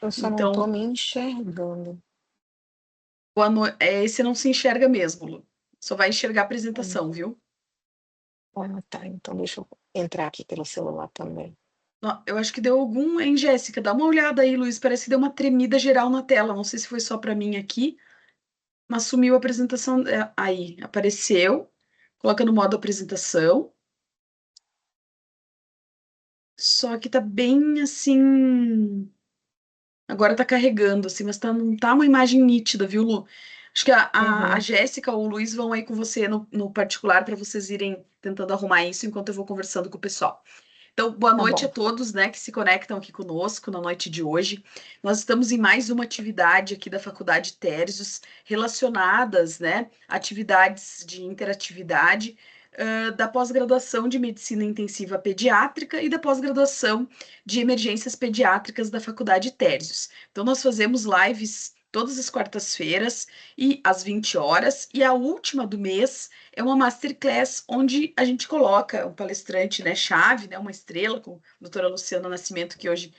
Eu só não tô Então, me enxergando. esse não se enxerga mesmo, Lu. Só vai enxergar a Hum. apresentação, viu? Ah, tá. Então deixa eu entrar aqui pelo celular também. Ó, eu acho que deu algum, hein, Jéssica? Dá uma olhada aí, Luiz. Parece que deu uma tremida geral na tela. Não sei se foi só para mim aqui, mas sumiu a apresentação. Aí, apareceu. Coloca no modo apresentação. Só que tá bem assim. Agora tá carregando, assim, mas não tá uma imagem nítida, viu, Lu? Acho que a Uhum. Jéssica ou o Luiz vão aí com você no particular para vocês irem tentando arrumar isso enquanto eu vou conversando com o pessoal. Então, boa Tá noite a bom. todos, né, que se conectam aqui conosco na noite de hoje. Nós estamos em mais uma atividade aqui da Faculdade Tércios, relacionadas, né, atividades de interatividade, da pós-graduação de Medicina Intensiva Pediátrica e da pós-graduação de Emergências Pediátricas da Faculdade Tércios. Então, nós fazemos lives todas as quartas-feiras e às 20 horas, e a última do mês é uma masterclass onde a gente coloca um palestrante, né, chave, né, uma estrela, com a doutora Luciana Nascimento, que hoje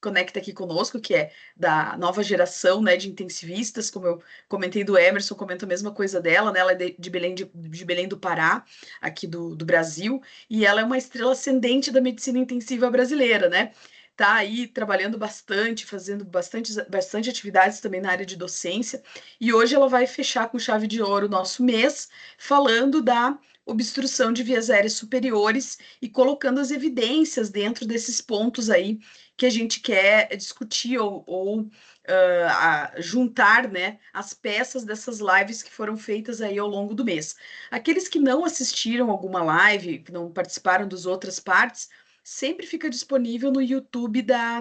conecta aqui conosco, que é da nova geração, né, de intensivistas, como eu comentei do Emerson, comento a mesma coisa dela, né, ela é de Belém do Pará, aqui do Brasil, e ela é uma estrela ascendente da medicina intensiva brasileira, né, tá aí trabalhando bastante, fazendo bastante atividades também na área de docência, e hoje ela vai fechar com chave de ouro o nosso mês, falando da obstrução de vias aéreas superiores e colocando as evidências dentro desses pontos aí que a gente quer discutir ou juntar, né, as peças dessas lives que foram feitas aí ao longo do mês. Aqueles que não assistiram alguma live, que não participaram das outras partes, sempre fica disponível no YouTube da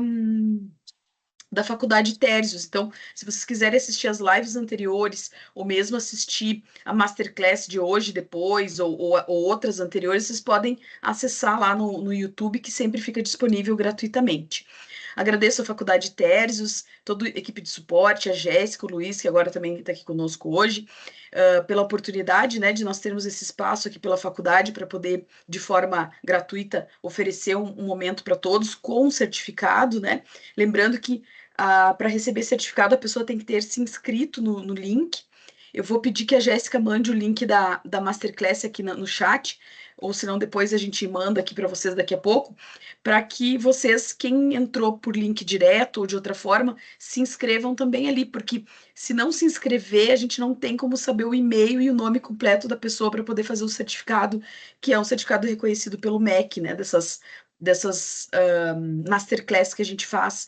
Faculdade Tércios. Então, se vocês quiserem assistir as lives anteriores, ou mesmo assistir a Masterclass de hoje, depois, ou outras anteriores, vocês podem acessar lá no YouTube, que sempre fica disponível gratuitamente. Agradeço a Faculdade Tércios, toda a equipe de suporte, a Jéssica, o Luiz, que agora também está aqui conosco hoje, pela oportunidade, né, de nós termos esse espaço aqui pela faculdade para poder, de forma gratuita, oferecer um momento para todos com certificado, né? Lembrando que para receber certificado a pessoa tem que ter se inscrito no link. Eu vou pedir que a Jéssica mande o link da Masterclass aqui no chat, ou senão depois a gente manda aqui para vocês daqui a pouco, para que vocês, quem entrou por link direto ou de outra forma, se inscrevam também ali, porque se não se inscrever, a gente não tem como saber o e-mail e o nome completo da pessoa para poder fazer o certificado, que é um certificado reconhecido pelo MEC, né? Dessas masterclass que a gente faz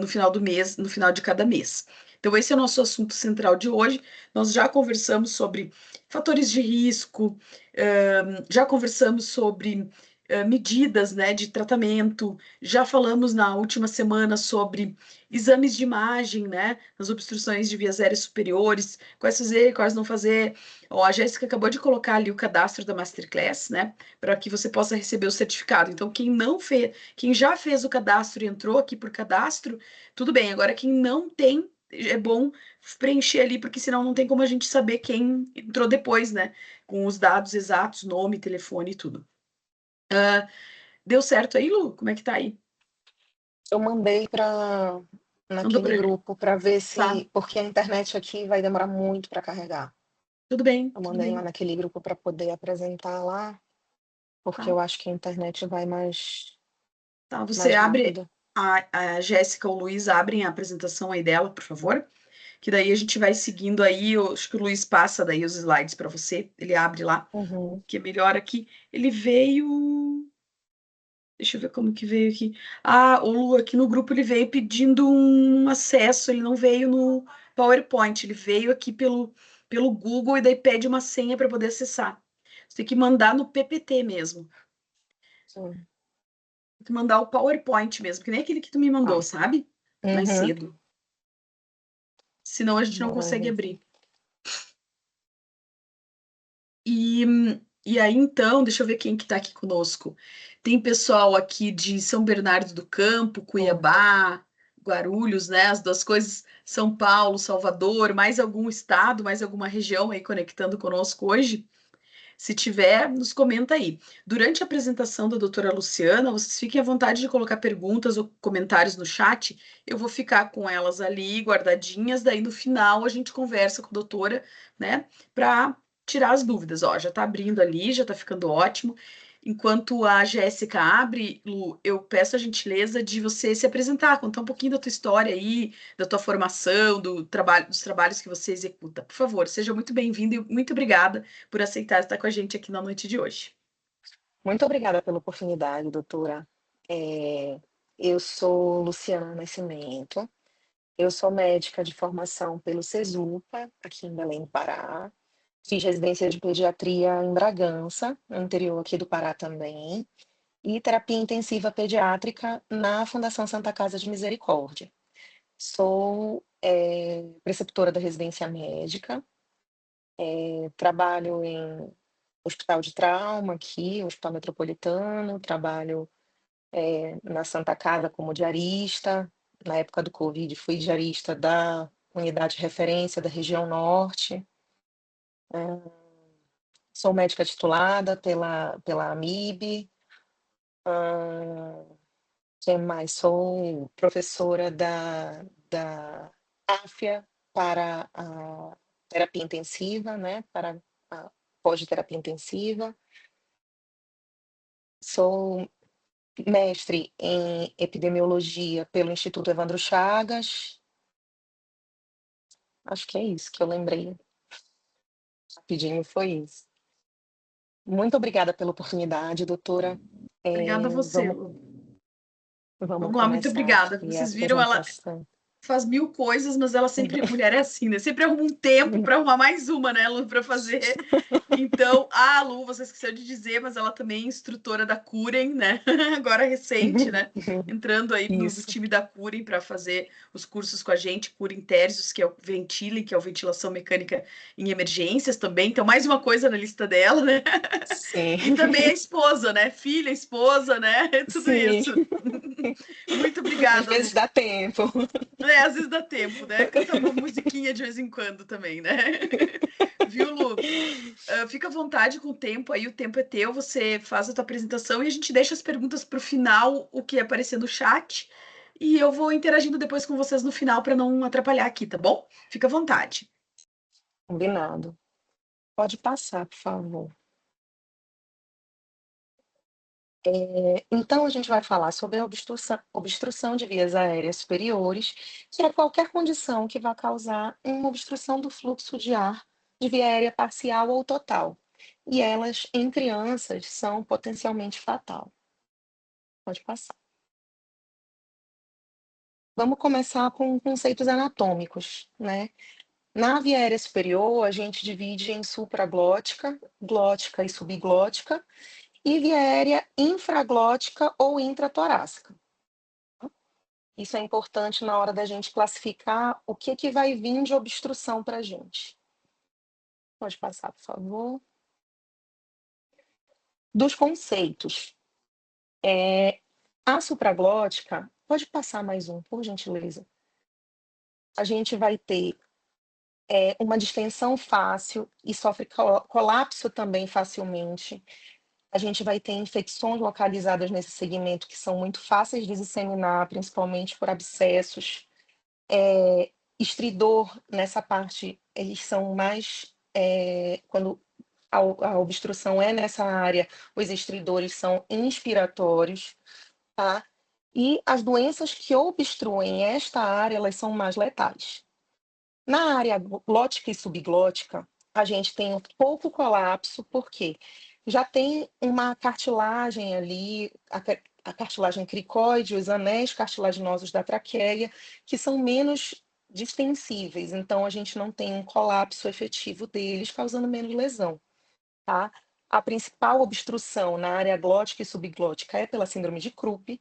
no final do mês, no final de cada mês. Então, esse é o nosso assunto central de hoje. Nós já conversamos sobre fatores de risco, já conversamos sobre medidas, né, de tratamento, já falamos na última semana sobre exames de imagem, né, nas obstruções de vias aéreas superiores, quais fazer, quais não fazer. Ó, a Jéssica acabou de colocar ali o cadastro da Masterclass, né, para que você possa receber o certificado. Então, quem não fez, quem já fez o cadastro e entrou aqui por cadastro, tudo bem. Agora, quem não tem, é bom preencher ali, porque senão não tem como a gente saber quem entrou depois, né? Com os dados exatos, nome, telefone e tudo. Deu certo aí, Lu? Como é que tá aí? Eu mandei para Mandou naquele pra mim. grupo para ver Tá, se, porque a internet aqui vai demorar muito para carregar. tudo bem, Eu tudo mandei lá bem. naquele grupo para poder apresentar lá, porque Tá, eu acho que a internet vai tá. Você mais abre, rápido. a Jéssica ou o Luiz abrem a apresentação aí dela, por favor. Que daí a gente vai seguindo aí. Eu acho que o Luiz passa daí os slides para você. Ele abre lá, Uhum. que é melhor aqui. Ele veio. Deixa eu ver como que veio aqui. Ah, o Lu, aqui no grupo ele veio pedindo um acesso, ele não veio no PowerPoint, ele veio aqui pelo Google e daí pede uma senha para poder acessar. Você tem que mandar no PPT mesmo. Sim. Tem que mandar o PowerPoint mesmo, que nem aquele que tu me mandou, Tá. sabe? Mais Uhum. cedo. Senão a gente não Bora consegue ver. abrir. E, e aí, então, deixa eu ver quem que tá aqui conosco. Tem pessoal aqui de São Bernardo do Campo, Ó, Cuiabá, Guarulhos, né? As duas coisas, São Paulo, Salvador, mais algum estado, mais alguma região aí conectando conosco hoje. Se tiver, nos comenta aí. Durante a apresentação da doutora Luciana, vocês fiquem à vontade de colocar perguntas ou comentários no chat. Eu vou ficar com elas ali guardadinhas, daí no final a gente conversa com a doutora, né, para tirar as dúvidas. Ó, já tá abrindo ali, já tá ficando ótimo. Enquanto a Jéssica abre, Lu, eu peço a gentileza de você se apresentar, contar um pouquinho da tua história aí, da tua formação, do trabalho, dos trabalhos que você executa. Por favor, seja muito bem-vindo e muito obrigada por aceitar estar com a gente aqui na noite de hoje. Muito obrigada pela oportunidade, doutora. Eu sou Luciana Nascimento, eu sou médica de formação pelo CESUPA, aqui em Belém do Pará. Fiz residência de pediatria em Bragança, no interior aqui do Pará também, e terapia intensiva pediátrica na Fundação Santa Casa de Misericórdia. Sou preceptora da residência médica, trabalho em hospital de trauma aqui, Hospital Metropolitano, trabalho na Santa Casa como diarista. Na época do Covid, fui diarista da unidade de referência da região norte. Sou médica titulada pela AMIB. Que mais? Sou professora da AFIA para a terapia intensiva, né? Para a pós-terapia intensiva. Sou mestre em epidemiologia pelo Instituto Evandro Chagas. Acho que é isso que eu lembrei rapidinho, foi isso. Muito obrigada pela oportunidade, doutora. Obrigada a você, Vamos, Lu. vamos Vamos lá, muito começar obrigada. aqui a Vocês viram, ela apresentação. faz mil coisas, mas ela sempre, mulher é assim, né? Sempre arruma um tempo para arrumar mais uma, né, Lu, para fazer. Então, a Lu, você esqueceu de dizer, mas ela também é instrutora da Curem, né? Agora recente, né? Entrando aí no Isso, time da Curem para fazer os cursos com a gente, Curem Tercios, que é o Ventile, que é o ventilação mecânica em emergências também. Então, mais uma coisa na lista dela, né? sim, E também a esposa, né? Filha, esposa, né? Tudo sim. isso. Muito Às obrigada, vezes Lu. dá tempo. Às vezes dá tempo, né? Canta uma musiquinha de vez em quando também, né? Viu, Lu? Fica à vontade com o tempo aí, o tempo é teu, você faz a tua apresentação e a gente deixa as perguntas para o final, o que aparecer no chat, e eu vou interagindo depois com vocês no final para não atrapalhar aqui, tá bom? Fica à vontade. Combinado. Pode passar, por favor. Então, a gente vai falar sobre a obstrução de vias aéreas superiores, que é qualquer condição que vá causar uma obstrução do fluxo de ar de via aérea parcial ou total. E elas, em crianças, são potencialmente fatal. Pode passar. Vamos começar com conceitos anatômicos, né? Na via aérea superior, a gente divide em supraglótica, glótica e subglótica, e via aérea infraglótica ou intratorácica. Isso é importante na hora da gente classificar o que vai vir de obstrução para a gente. Pode passar, por favor. Dos conceitos. A supraglótica, pode passar mais um, por gentileza. A gente vai ter uma distensão fácil e sofre colapso também facilmente. A gente vai ter infecções localizadas nesse segmento que são muito fáceis de disseminar, principalmente por abscessos. Estridor, nessa parte, eles são mais. Quando a obstrução é nessa área, os estridores são inspiratórios, tá? E as doenças que obstruem esta área, elas são mais letais. Na área glótica e subglótica, a gente tem um pouco colapso, porque já tem uma cartilagem ali, a cartilagem cricoide, os anéis cartilaginosos da traqueia, que são menos distensíveis, então a gente não tem um colapso efetivo deles, causando menos lesão, tá? A principal obstrução na área glótica e subglótica é pela síndrome de Krupp,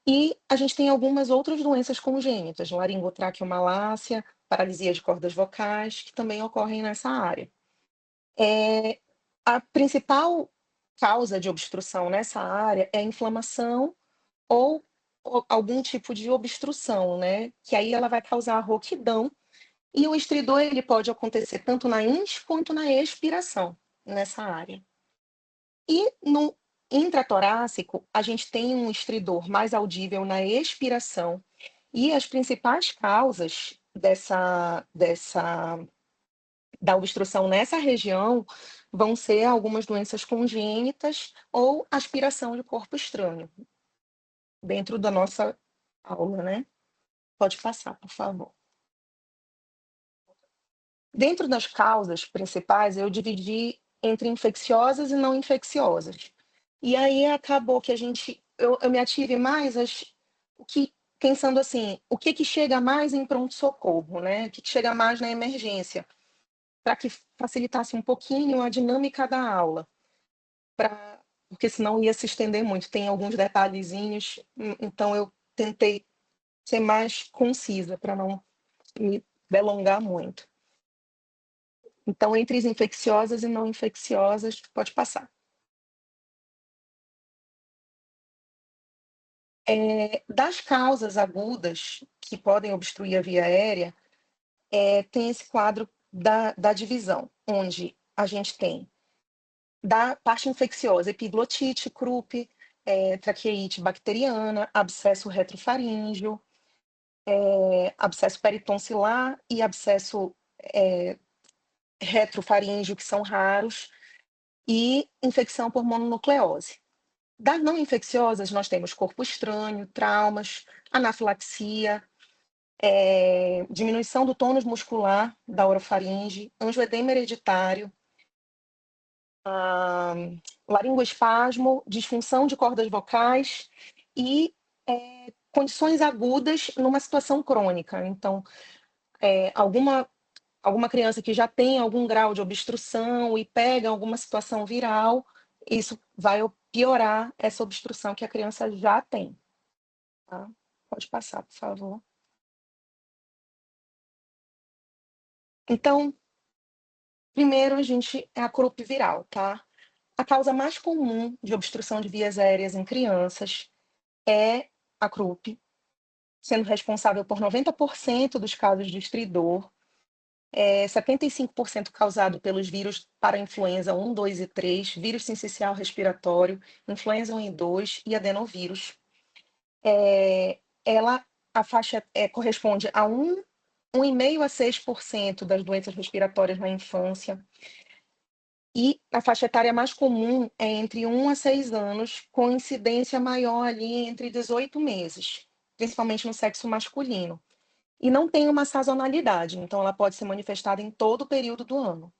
e a gente tem algumas outras doenças congênitas, laringotraqueomalácia, paralisia de cordas vocais, que também ocorrem nessa área. A principal causa de obstrução nessa área é a inflamação ou algum tipo de obstrução, né? Que aí ela vai causar rouquidão, e o estridor ele pode acontecer tanto na ins quanto na expiração. nessa área. E no intratorácico, a gente tem um estridor mais audível na expiração, e as principais causas da obstrução nessa região vão ser algumas doenças congênitas ou aspiração de corpo estranho, dentro da nossa aula, né? Pode passar, por favor. Dentro das causas principais, eu dividi entre infecciosas e não infecciosas. E aí acabou que eu me ative mais pensando assim, o que chega mais em pronto-socorro, né? O que chega mais na emergência, para que facilitasse um pouquinho a dinâmica da aula, porque senão ia se estender muito. Tem alguns detalhezinhos, então eu tentei ser mais concisa para não me delongar muito. Então, entre as infecciosas e não infecciosas, pode passar. Das causas agudas que podem obstruir a via aérea, tem esse quadro da divisão, onde a gente tem da parte infecciosa, epiglotite, croup, traqueite bacteriana, abscesso retrofaríngeo, abscesso peritonsilar e abscesso retrofaríngeo, que são raros, e infecção por mononucleose. Das não infecciosas, nós temos corpo estranho, traumas, anafilaxia, diminuição do tônus muscular da orofaringe, angioedema hereditário, laringoespasmo, disfunção de cordas vocais e condições agudas numa situação crônica. Então, alguma criança que já tem algum grau de obstrução e pega alguma situação viral, isso vai piorar essa obstrução que a criança já tem. Tá? Pode passar, por favor. Então, primeiro é a croup viral, tá? A causa mais comum de obstrução de vias aéreas em crianças é a croup, sendo responsável por 90% dos casos de estridor, 75% causado pelos vírus para influenza 1, 2 e 3, vírus sincicial respiratório, influenza 1 e 2 e adenovírus. A faixa corresponde a 1,5% a 6% das doenças respiratórias na infância. E a faixa etária mais comum é entre 1 a 6 anos, com incidência maior ali entre 18 meses, principalmente no sexo masculino. E não tem uma sazonalidade, então ela pode ser manifestada em todo o período do ano.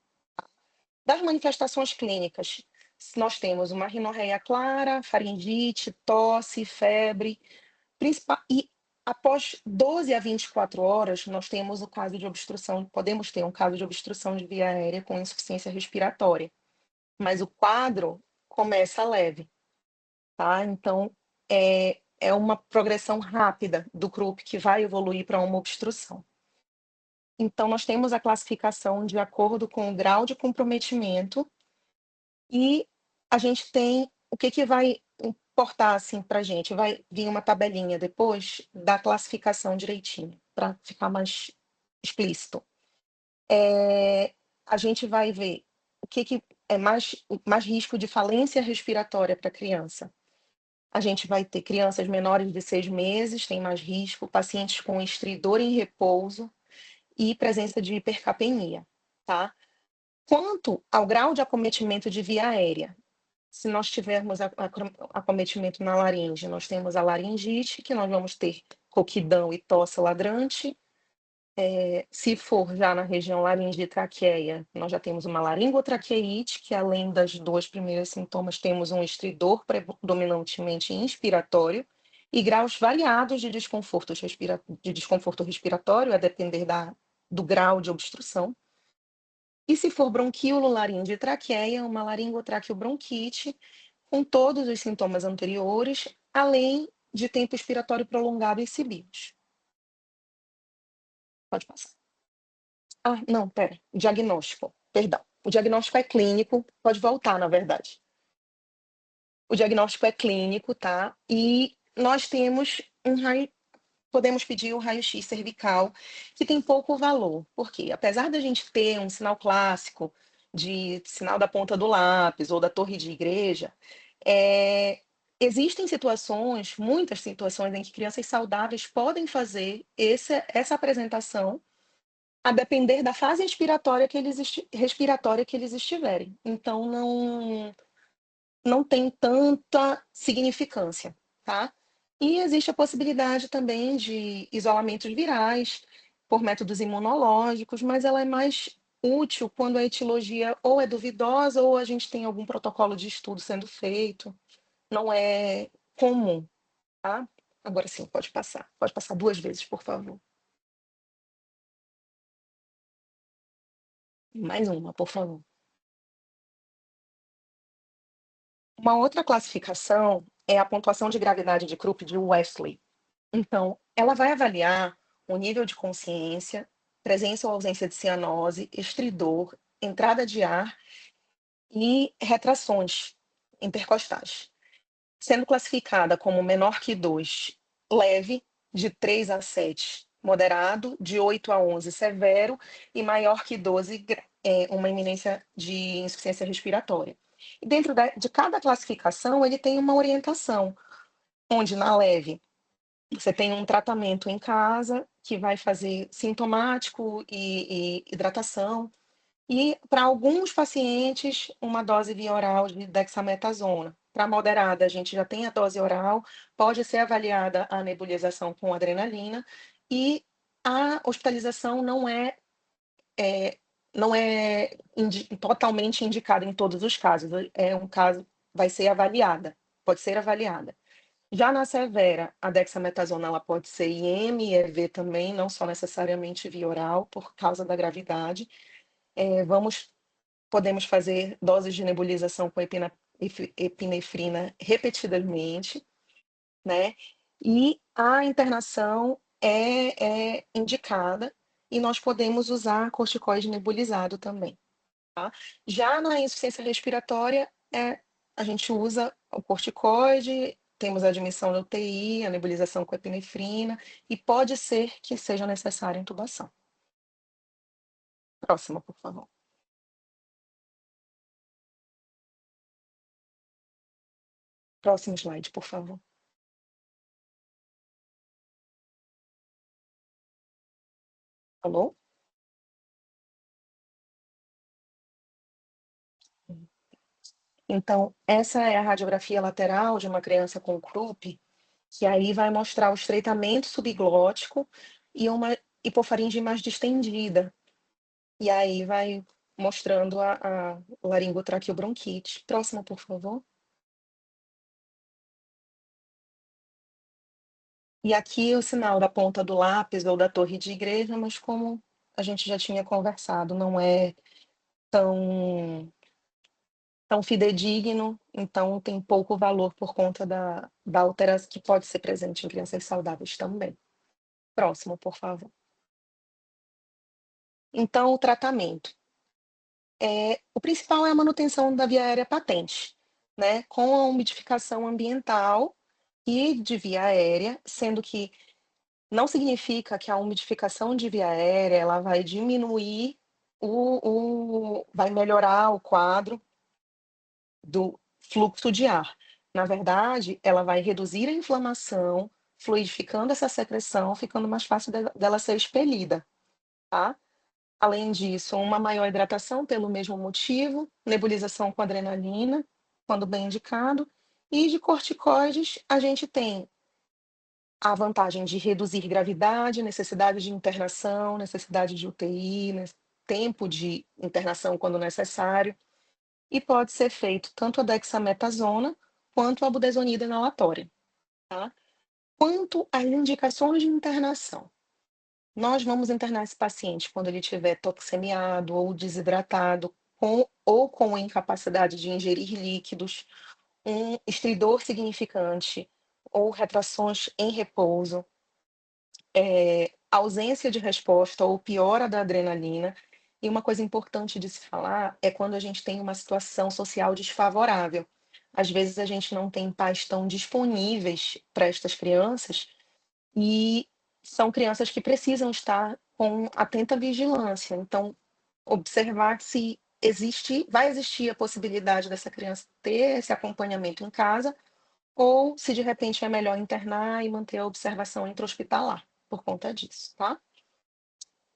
Das manifestações clínicas, nós temos uma rinorreia clara, faringite, tosse, febre, e após 12 a 24 horas, nós temos o caso de obstrução, podemos ter um caso de obstrução de via aérea com insuficiência respiratória, mas o quadro começa leve, tá? Então, é uma progressão rápida do croup que vai evoluir para uma obstrução. Então, nós temos a classificação de acordo com o grau de comprometimento e a gente tem o que vai importar assim, para a gente. Vai vir uma tabelinha depois da classificação direitinho, para ficar mais explícito. A gente vai ver o que é mais risco de falência respiratória para a criança. A gente vai ter crianças menores de 6 meses, tem mais risco, pacientes com estridor em repouso, e presença de hipercapnia, tá? Quanto ao grau de acometimento de via aérea, se nós tivermos acometimento na laringe, nós temos a laringite, que nós vamos ter coquidão e tosse ladrante. Se for já na região laringe e traqueia, nós já temos uma laringotraqueite, que além das duas primeiras sintomas, temos um estridor predominantemente inspiratório e graus variados de desconforto respiratório, a depender do grau de obstrução. E se for bronquíolo, laringe e traqueia, uma laringotraqueobronquite, com todos os sintomas anteriores, além de tempo expiratório prolongado e sibilos. Pode passar. Não, pera. Diagnóstico. Perdão. O diagnóstico é clínico, pode voltar, na verdade. O diagnóstico é clínico, tá? E nós temos podemos pedir o raio-x cervical, que tem pouco valor. Por quê? Apesar da gente ter um sinal clássico de sinal da ponta do lápis ou da torre de igreja, eh, existem situações, muitas situações em que crianças saudáveis podem fazer essa apresentação, a depender da fase respiratória que eles estiverem. Então não tem tanta significância, tá? E existe a possibilidade também de isolamentos virais por métodos imunológicos, mas ela é mais útil quando a etiologia ou é duvidosa ou a gente tem algum protocolo de estudo sendo feito. Não é comum, tá? Agora sim, pode passar. Pode passar 2 vezes, por favor. Mais uma, por favor. Uma outra classificação é a pontuação de gravidade de Krupp de Wesley. Então, ela vai avaliar o nível de consciência, presença ou ausência de cianose, estridor, entrada de ar e retrações intercostais, sendo classificada como menor que 2, leve, de 3 a 7, moderado, de 8 a 11, severo, e maior que 12, uma iminência de insuficiência respiratória. E dentro de cada classificação, ele tem uma orientação, onde na leve você tem um tratamento em casa que vai fazer sintomático e hidratação, e para alguns pacientes, uma dose via oral de dexametasona. Para moderada, a gente já tem a dose oral, pode ser avaliada a nebulização com adrenalina, e a hospitalização é não é totalmente indicada em todos os casos, é um caso vai ser avaliada, pode ser avaliada. Já na severa, a dexametasona ela pode ser IM e EV também, não só necessariamente via oral, por causa da gravidade. Eh, vamos Podemos fazer doses de nebulização com epinefrina repetidamente, né, e a internação é indicada, e nós podemos usar corticoide nebulizado também, tá. Já na insuficiência respiratória, a gente usa o corticoide, temos a admissão na UTI, a nebulização com epinefrina, e pode ser que seja necessária intubação. Próxima, por favor. Próximo slide, por favor. Alô? Então, essa é a radiografia lateral de uma criança com Krupp, que aí vai mostrar o estreitamento subglótico e uma hipofaringe mais distendida. E aí vai mostrando a laringotraqueobronquite. Próxima, por favor. E aqui o sinal da ponta do lápis ou da torre de igreja, mas como a gente já tinha conversado, não é tão tão fidedigno, então tem pouco valor por conta da alteração que pode ser presente em crianças saudáveis também. Próximo, por favor. Então, o tratamento. O principal é a manutenção da via aérea patente, né, com a umidificação ambiental e de via aérea, sendo que não significa que a umidificação de via aérea, ela vai diminuir vai melhorar o quadro do fluxo de ar. Na verdade, ela vai reduzir a inflamação, fluidificando essa secreção, ficando mais fácil dela ser expelida, tá? Além disso, uma maior hidratação pelo mesmo motivo, nebulização com adrenalina, quando bem indicado, e de corticoides, a gente tem a vantagem de reduzir gravidade, necessidade de internação, necessidade de UTI, tempo de internação quando necessário, e pode ser feito tanto a dexametasona quanto a budesonida inalatória, tá? Quanto às indicações de internação, nós vamos internar esse paciente quando ele estiver toxemiado ou desidratado, com incapacidade de ingerir líquidos, um estridor significante ou retrações em repouso, ausência de resposta ou piora da adrenalina. E uma coisa importante de se falar é quando a gente tem uma situação social desfavorável. Às vezes a gente não tem pais tão disponíveis para estas crianças, e são crianças que precisam estar com atenta vigilância. Então, observar se vai existir a possibilidade dessa criança ter esse acompanhamento em casa, ou se de repente é melhor internar e manter a observação intra-hospitalar por conta disso, tá?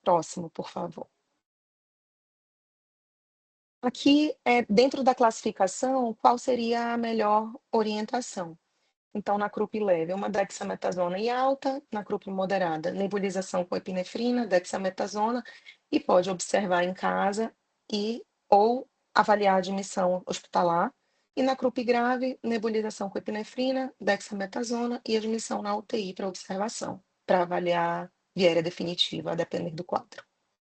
Próximo, por favor. Aqui, dentro da classificação, qual seria a melhor orientação? Então, na CRUP leve, uma dexametasona e alta, na CRUP moderada, nebulização com epinefrina, dexametasona, e pode observar em casa ou avaliar a admissão hospitalar. E na CRUP grave, nebulização com epinefrina, dexametasona e admissão na UTI para observação, para avaliar viéria definitiva, a depender do quadro.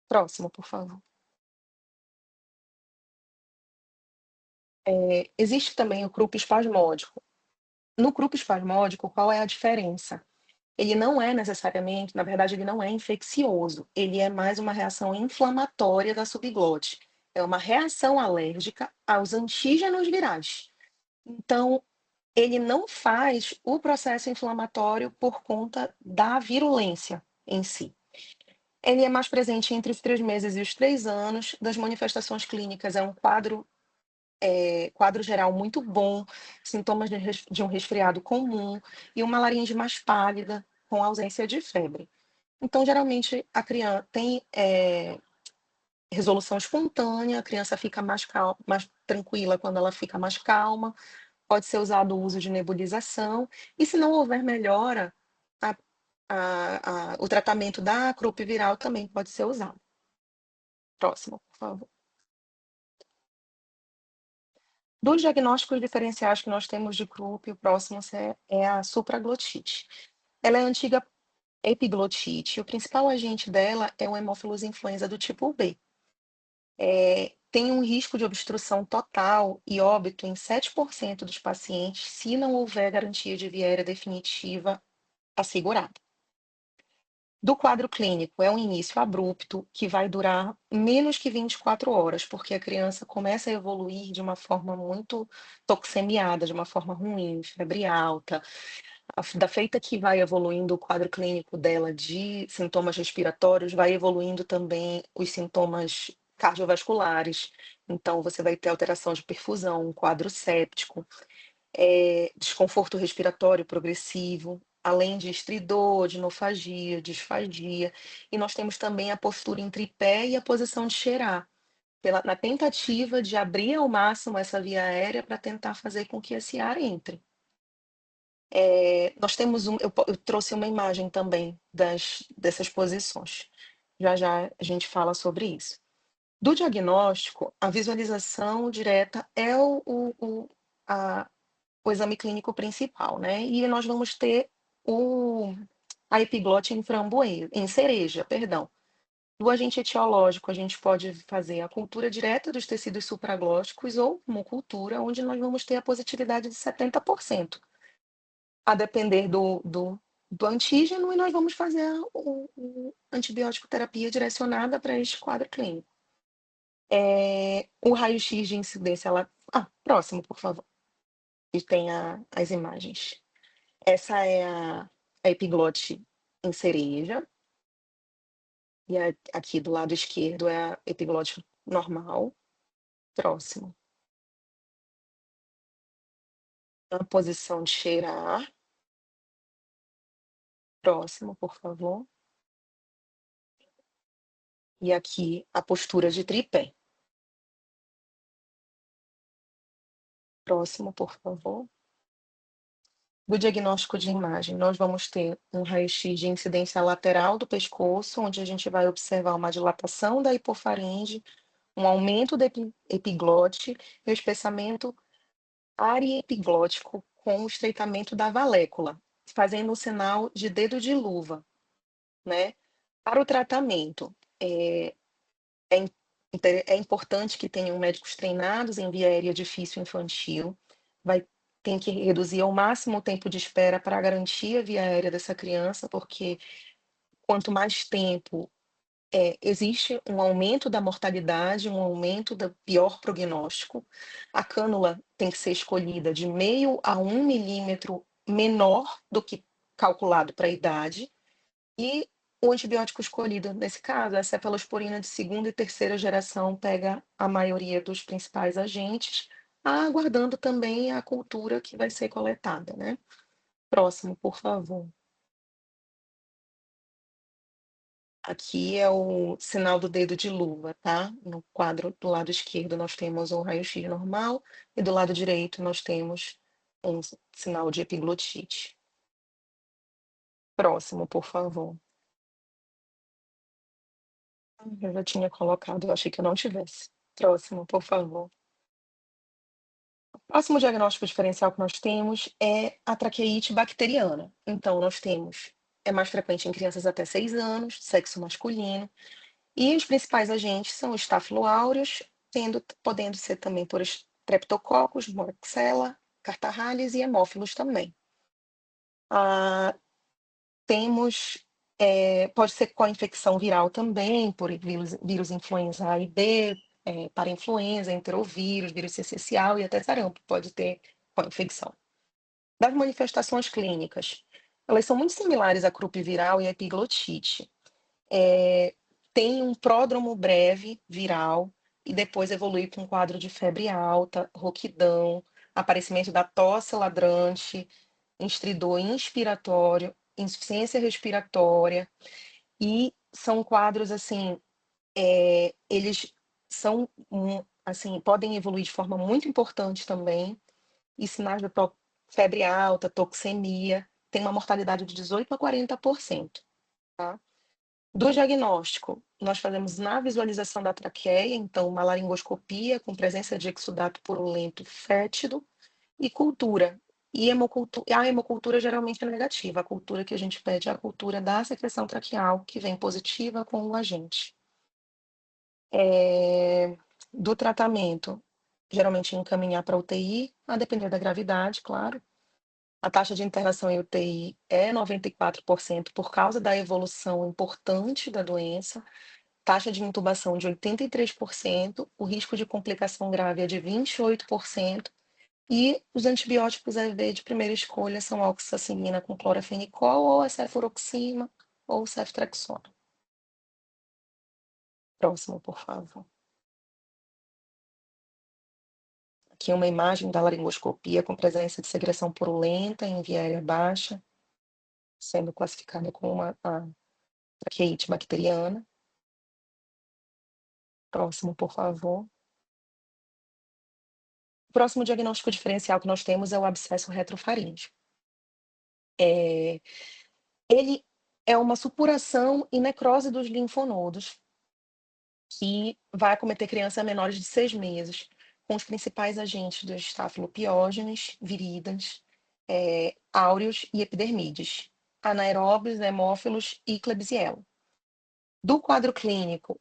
Próximo, por favor. Existe também o CRUP espasmódico. No CRUP espasmódico, qual é a diferença? Ele não é necessariamente, na verdade, ele não é infeccioso, ele é mais uma reação inflamatória da subglote. É uma reação alérgica aos antígenos virais. Então, ele não faz o processo inflamatório por conta da virulência em si. Ele é mais presente entre os 3 meses e os 3 anos. Das manifestações clínicas, é um quadro geral muito bom, sintomas de um resfriado comum e uma laringe mais pálida, com ausência de febre. Então, geralmente, a criança tem resolução espontânea, a criança fica mais tranquila quando ela fica mais calma, pode ser usado o uso de nebulização, e se não houver melhora, o tratamento da CRUP viral também pode ser usado. Próximo, por favor. Dos diagnósticos diferenciais que nós temos de CRUP, o próximo é a supraglotite. Ela é a antiga epiglotite. O principal agente dela é o Haemophilus influenza do tipo B. Tem um risco de obstrução total e óbito em 7% dos pacientes se não houver garantia de viéria definitiva assegurada. Do quadro clínico, é um início abrupto que vai durar menos que 24 horas, porque a criança começa a evoluir de uma forma muito toxemiada, de uma forma ruim, febre alta. Da feita que vai evoluindo o quadro clínico dela de sintomas respiratórios, vai evoluindo também os sintomas cardiovasculares. Então, você vai ter alteração de perfusão, um quadro séptico, desconforto respiratório progressivo, além de estridor, dinofagia, disfagia. E nós temos também a postura em tripé e a posição de cheirar, na tentativa de abrir ao máximo essa via aérea para tentar fazer com que esse ar entre. Nós temos eu trouxe uma imagem também dessas posições. Já já a gente fala sobre isso. Do diagnóstico, a visualização direta é o exame clínico principal, né? E nós vamos ter a epiglote em cereja, perdão. Do agente etiológico, a gente pode fazer a cultura direta dos tecidos supraglóticos ou uma cultura onde nós vamos ter a positividade de 70%, a depender do antígeno, e nós vamos fazer o antibiótico terapia direcionada para este quadro clínico. O raio-x de incidência, próximo, por favor. E tem as imagens. Essa é a epiglote em cereja. E aqui do lado esquerdo é a epiglote normal. Próximo. A posição de cheirar. Próximo, por favor. E aqui a postura de tripé. Próximo, por favor. Do diagnóstico de imagem, nós vamos ter um raio-x de incidência lateral do pescoço, onde a gente vai observar uma dilatação da hipofaringe, um aumento da epiglote e o espessamento ariepiglótico com o estreitamento da valécula, fazendo o sinal de dedo de luva, né? Para o tratamento, é importante que tenham médicos treinados em via aérea difícil infantil, tem que reduzir ao máximo o tempo de espera para garantir a via aérea dessa criança, porque quanto mais tempo, existe um aumento da mortalidade, um aumento do pior prognóstico. A cânula tem que ser escolhida de meio a 1 milímetro menor do que calculado para a idade, e o antibiótico escolhido nesse caso é a cefalosporina de segunda e terceira geração, pega a maioria dos principais agentes, aguardando também a cultura que vai ser coletada, né. Próximo, por favor. Aqui é o sinal do dedo de luva, tá. No quadro do lado esquerdo nós temos o raio-x normal e do lado direito nós temos um sinal de epiglotite. Próximo, por favor. Eu já tinha colocado, eu achei que eu não tivesse. Próximo, por favor. Próximo diagnóstico diferencial que nós temos é a traqueite bacteriana. Então, nós temos, é mais frequente em crianças até 6 anos, sexo masculino, e os principais agentes são os Staphylo aureus, podendo ser também por Streptococcus, Moraxella, Catarrhalis e hemófilos também. Ah, temos, pode ser com a infecção viral também, por vírus influenza A e B, parainfluenza, enterovírus, vírus essencial e até sarampo pode ter com a infecção. Das manifestações clínicas, elas são muito similares à croup viral e à epiglotite. Tem um pródromo breve viral e depois evolui com um quadro de febre alta, rouquidão, aparecimento da tosse ladrante, estridor inspiratório, insuficiência respiratória, e são quadros assim, eles são assim, podem evoluir de forma muito importante também, e sinais de febre alta, toxemia, tem uma mortalidade de 18 a 40%, tá. Do diagnóstico, nós fazemos na visualização da traqueia, então uma laringoscopia com presença de exudato purulento fétido e cultura. E a hemocultura geralmente é negativa, a cultura que a gente pede é a cultura da secreção traqueal, que vem positiva com o agente. Do tratamento, geralmente encaminhar para UTI, a depender da gravidade, claro. A taxa de internação em UTI é 94% por causa da evolução importante da doença, taxa de intubação de 83%, o risco de complicação grave é de 28%, e os antibióticos AV de primeira escolha são oxacilina com clorafenicol, ou a cefuroxima, ou ceftriaxona. Próximo, por favor. Aqui uma imagem da laringoscopia com presença de secreção purulenta em via aérea baixa, sendo classificada como uma traqueite bacteriana. Próximo, por favor. O próximo diagnóstico diferencial que nós temos é o abscesso retrofaríngeo. Ele é uma supuração e necrose dos linfonodos que vai acometer crianças menores de 6 meses, com os principais agentes dos estafilopiógenes, virídeos, áureos e epidermides, anaeróbios, hemófilos e Klebsiella. Do quadro clínico,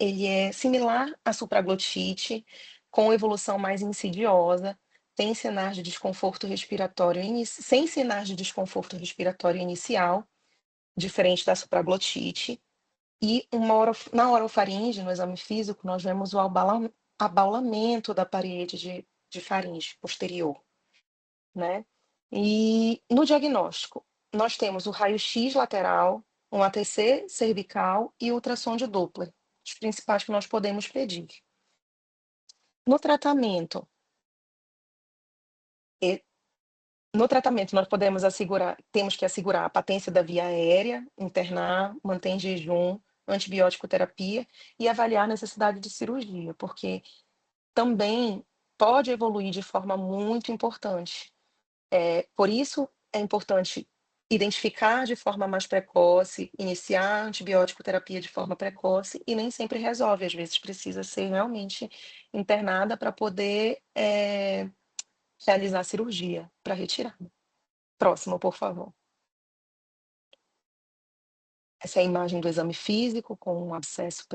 ele é similar à supraglotite, com evolução mais insidiosa, tem sinais de desconforto respiratório sem sinais de desconforto respiratório inicial, diferente da supraglotite. E na orofaringe, no exame físico, nós vemos o abaulamento da parede de faringe posterior, né? E no diagnóstico, nós temos o raio-x lateral, um ATC cervical e ultrassom de Doppler, os principais que nós podemos pedir. No tratamento, e no tratamento nós temos que assegurar a patência da via aérea, internar, manter em jejum, antibiótico terapia e avaliar a necessidade de cirurgia, porque também pode evoluir de forma muito importante. Por isso é importante identificar de forma mais precoce, iniciar a antibiótico terapia de forma precoce, e nem sempre resolve, às vezes precisa ser realmente internada para poder, realizar a cirurgia para retirada. Próximo, por favor. Essa é a imagem do exame físico com um abscesso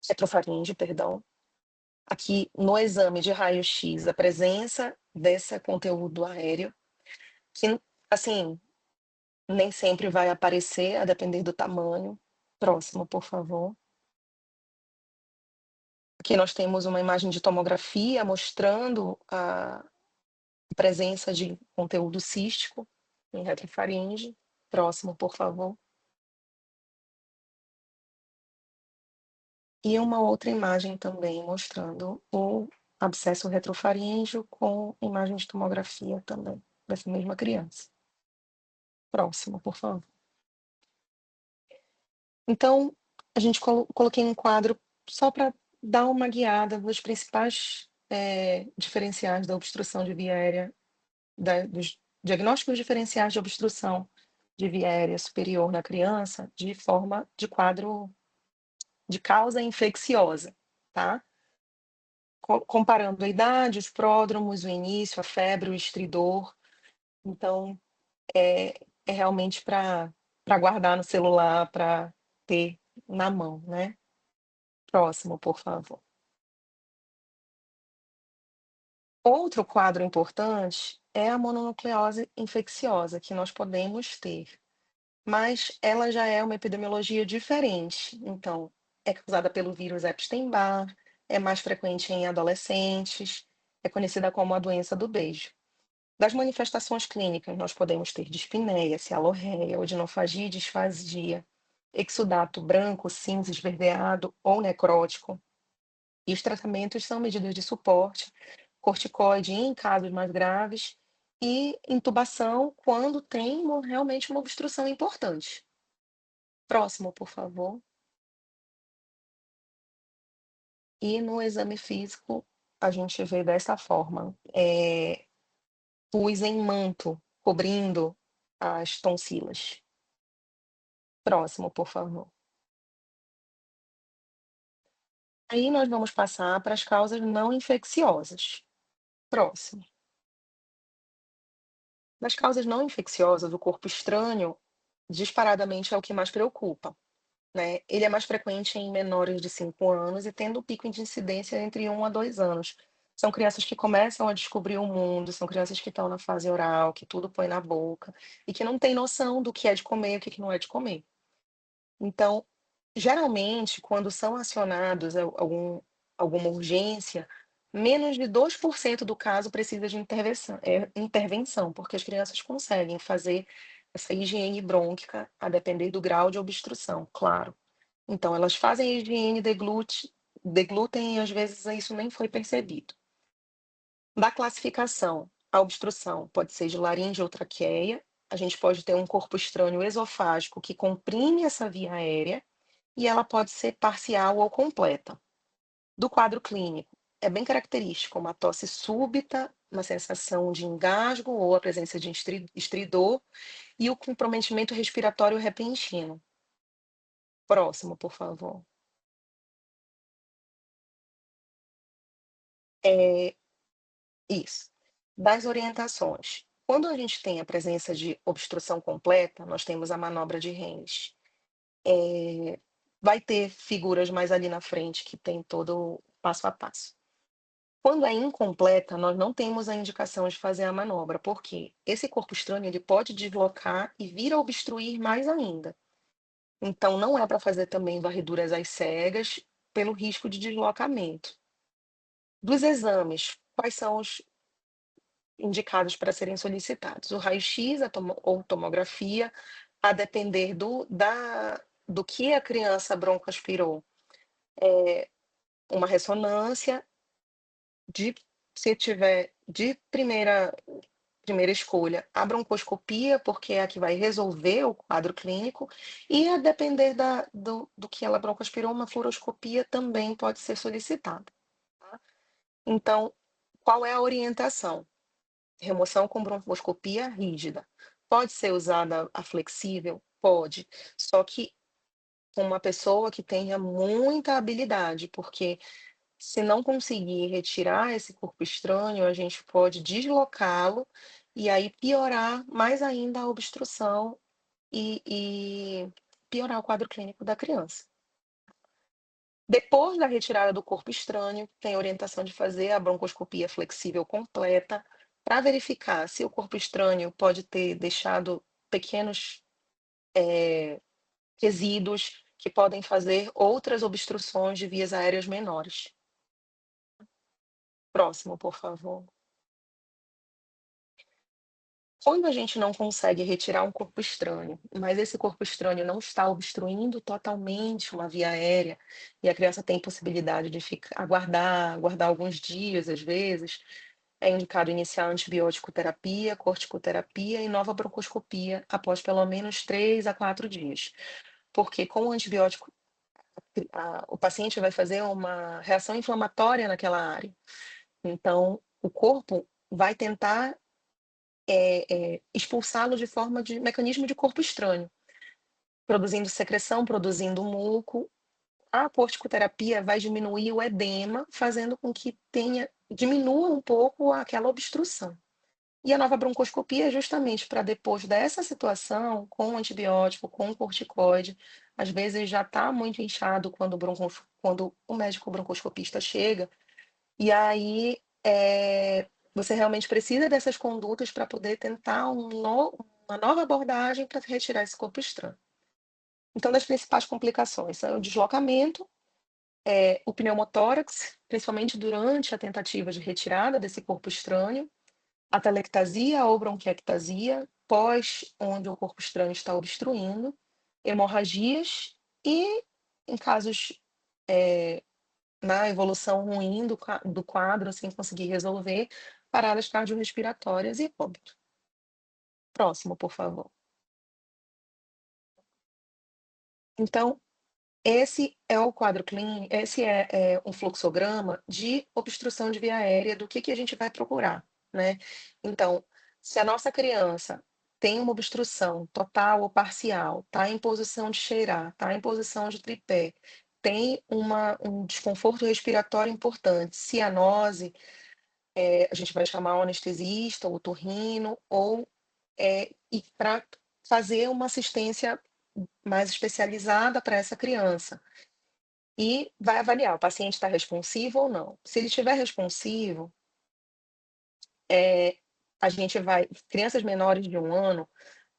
retrofaríngeo, perdão. Aqui no exame de raio-x, a presença desse conteúdo aéreo, que, assim, nem sempre vai aparecer, a depender do tamanho. Próximo, por favor. Aqui nós temos uma imagem de tomografia mostrando a presença de conteúdo cístico em retrofaringe. Próximo, por favor. E uma outra imagem também mostrando o abscesso retrofaríngeo com imagem de tomografia também, dessa mesma criança. Próximo, por favor. Então, a gente coloquei um quadro só para dar uma guiada nos principais, diferenciais da obstrução de via aérea, dos diagnósticos diferenciais de obstrução de via aérea superior na criança, de forma de quadro de causa infecciosa, tá? Comparando a idade, os pródromos, o início, a febre, o estridor. Então, é realmente para guardar no celular, para ter na mão, né. Próximo, por favor. Outro quadro importante é a mononucleose infecciosa, que nós podemos ter, mas ela já é uma epidemiologia diferente. Então, é causada pelo vírus Epstein-Barr, é mais frequente em adolescentes, é conhecida como a doença do beijo. Das manifestações clínicas, nós podemos ter dispneia, cialorreia, odinofagia e disfagia, exudato branco, cinza, esverdeado ou necrótico. E os tratamentos são medidas de suporte, corticoide em casos mais graves e intubação quando tem realmente uma obstrução importante. Próximo, por favor. E no exame físico, a gente vê dessa forma, pus em manto, cobrindo as tonsilas. Próximo, por favor. Aí nós vamos passar para as causas não infecciosas. Próximo. Das causas não infecciosas, o corpo estranho disparadamente é o que mais preocupa, né? Ele é mais frequente em menores de 5 anos e tendo um pico de incidência entre 1 a 2 anos. São crianças que começam a descobrir o mundo, são crianças que estão na fase oral, que tudo põe na boca e que não têm noção do que é de comer e o que que não é de comer. Então, geralmente, quando são acionados alguma urgência, menos de 2% do caso precisa de intervenção, porque as crianças conseguem fazer essa higiene brônquica a depender do grau de obstrução, claro. Então, elas fazem a higiene, deglutem e às vezes isso nem foi percebido. Da classificação, a obstrução pode ser de laringe ou traqueia, a gente pode ter um corpo estranho esofágico que comprime essa via aérea, e ela pode ser parcial ou completa. Do quadro clínico, é bem característico uma tosse súbita, uma sensação de engasgo ou a presença de estridor e o comprometimento respiratório repentino. Próximo, por favor. É isso. Das orientações. Quando a gente tem a presença de obstrução completa, nós temos a manobra de Hennes. Vai ter figuras mais ali na frente que tem todo o passo a passo. Quando é incompleta, nós não temos a indicação de fazer a manobra, porque esse corpo estranho ele pode deslocar e vir a obstruir mais ainda. Então, não é para fazer também varreduras às cegas, pelo risco de deslocamento. Dos exames, quais são os indicados para serem solicitados? O raio-x ou tomografia, a depender do que a criança broncoaspirou. Uma ressonância, de, se tiver de primeira escolha, a broncoscopia, porque é a que vai resolver o quadro clínico, e a depender do que ela broncoaspirou, uma fluoroscopia também pode ser solicitada. Tá? Então, qual é a orientação? Remoção com broncoscopia rígida. Pode ser usada a flexível? Pode. Só que com uma pessoa que tenha muita habilidade, porque se não conseguir retirar esse corpo estranho, a gente pode deslocá-lo e aí piorar mais ainda a obstrução e piorar o quadro clínico da criança. Depois da retirada do corpo estranho, tem a orientação de fazer a broncoscopia flexível completa para verificar se o corpo estranho pode ter deixado pequenos resíduos que podem fazer outras obstruções de vias aéreas menores. Próximo, por favor. Quando a gente não consegue retirar um corpo estranho, mas esse corpo estranho não está obstruindo totalmente uma via aérea, e a criança tem possibilidade de ficar aguardar alguns dias, às vezes, é indicado iniciar antibiótico terapia, corticoterapia e nova broncoscopia após pelo menos 3 a 4 dias. Porque com o antibiótico, o paciente vai fazer uma reação inflamatória naquela área. Então, o corpo vai tentar expulsá-lo de forma de mecanismo de corpo estranho, produzindo secreção, produzindo muco. A corticoterapia vai diminuir o edema, fazendo com que diminua um pouco aquela obstrução. E a nova broncoscopia é justamente para depois dessa situação, com antibiótico, com corticoide, às vezes já está muito inchado quando o médico broncoscopista chega, e aí você realmente precisa dessas condutas para poder tentar uma nova abordagem para retirar esse corpo estranho. Então, das principais complicações são o deslocamento, o pneumotórax, principalmente durante a tentativa de retirada desse corpo estranho, atelectasia ou bronquiectasia, pós onde o corpo estranho está obstruindo, hemorragias e, em casos, na evolução ruim do quadro, sem conseguir resolver, paradas cardiorrespiratórias e óbito. Próximo, por favor. Então, esse é o quadro clínico, esse é um fluxograma de obstrução de via aérea, do que a gente vai procurar, né. Então, se a nossa criança tem uma obstrução total ou parcial, está em posição de cheirar, está em posição de tripé, tem um desconforto respiratório importante, cianose, a gente vai chamar o anestesista, o otorrino e para fazer uma assistência mais especializada para essa criança. E vai avaliar, o paciente está responsivo ou não. Se ele estiver responsivo, eh, a gente vai crianças menores de 1 ano,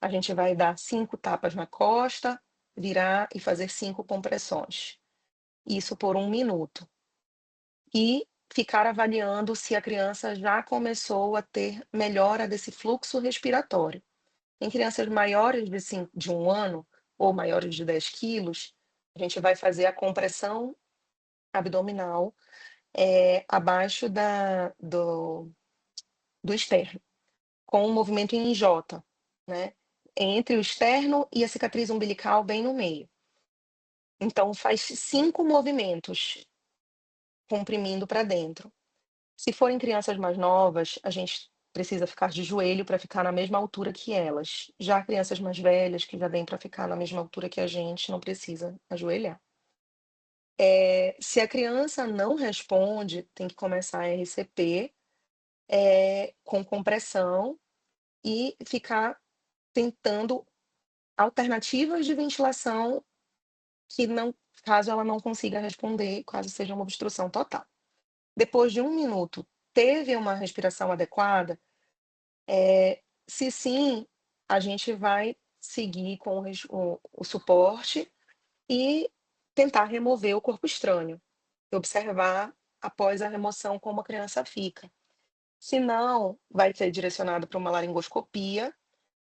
a gente vai dar 5 tapas na costa, virar e fazer 5 compressões. Isso por 1 minuto. E ficar avaliando se a criança já começou a ter melhora desse fluxo respiratório. Em crianças maiores de 1 ano ou maiores de 10 quilos, a gente vai fazer a compressão abdominal, abaixo do externo, com um movimento em J, né, entre o externo e a cicatriz umbilical bem no meio. Então faz 5 movimentos, comprimindo para dentro. Se forem crianças mais novas, a gente precisa ficar de joelho para ficar na mesma altura que elas. Já crianças mais velhas, que já deem para ficar na mesma altura que a gente, não precisa ajoelhar. Se a criança não responde, tem que começar a RCP, com compressão e ficar tentando alternativas de ventilação que não caso ela não consiga responder, caso seja uma obstrução total. Depois de 1 minuto, teve uma respiração adequada? Se sim, a gente vai seguir com o suporte e tentar remover o corpo estranho, e observar após a remoção como a criança fica. Se não, vai ser direcionado para uma laringoscopia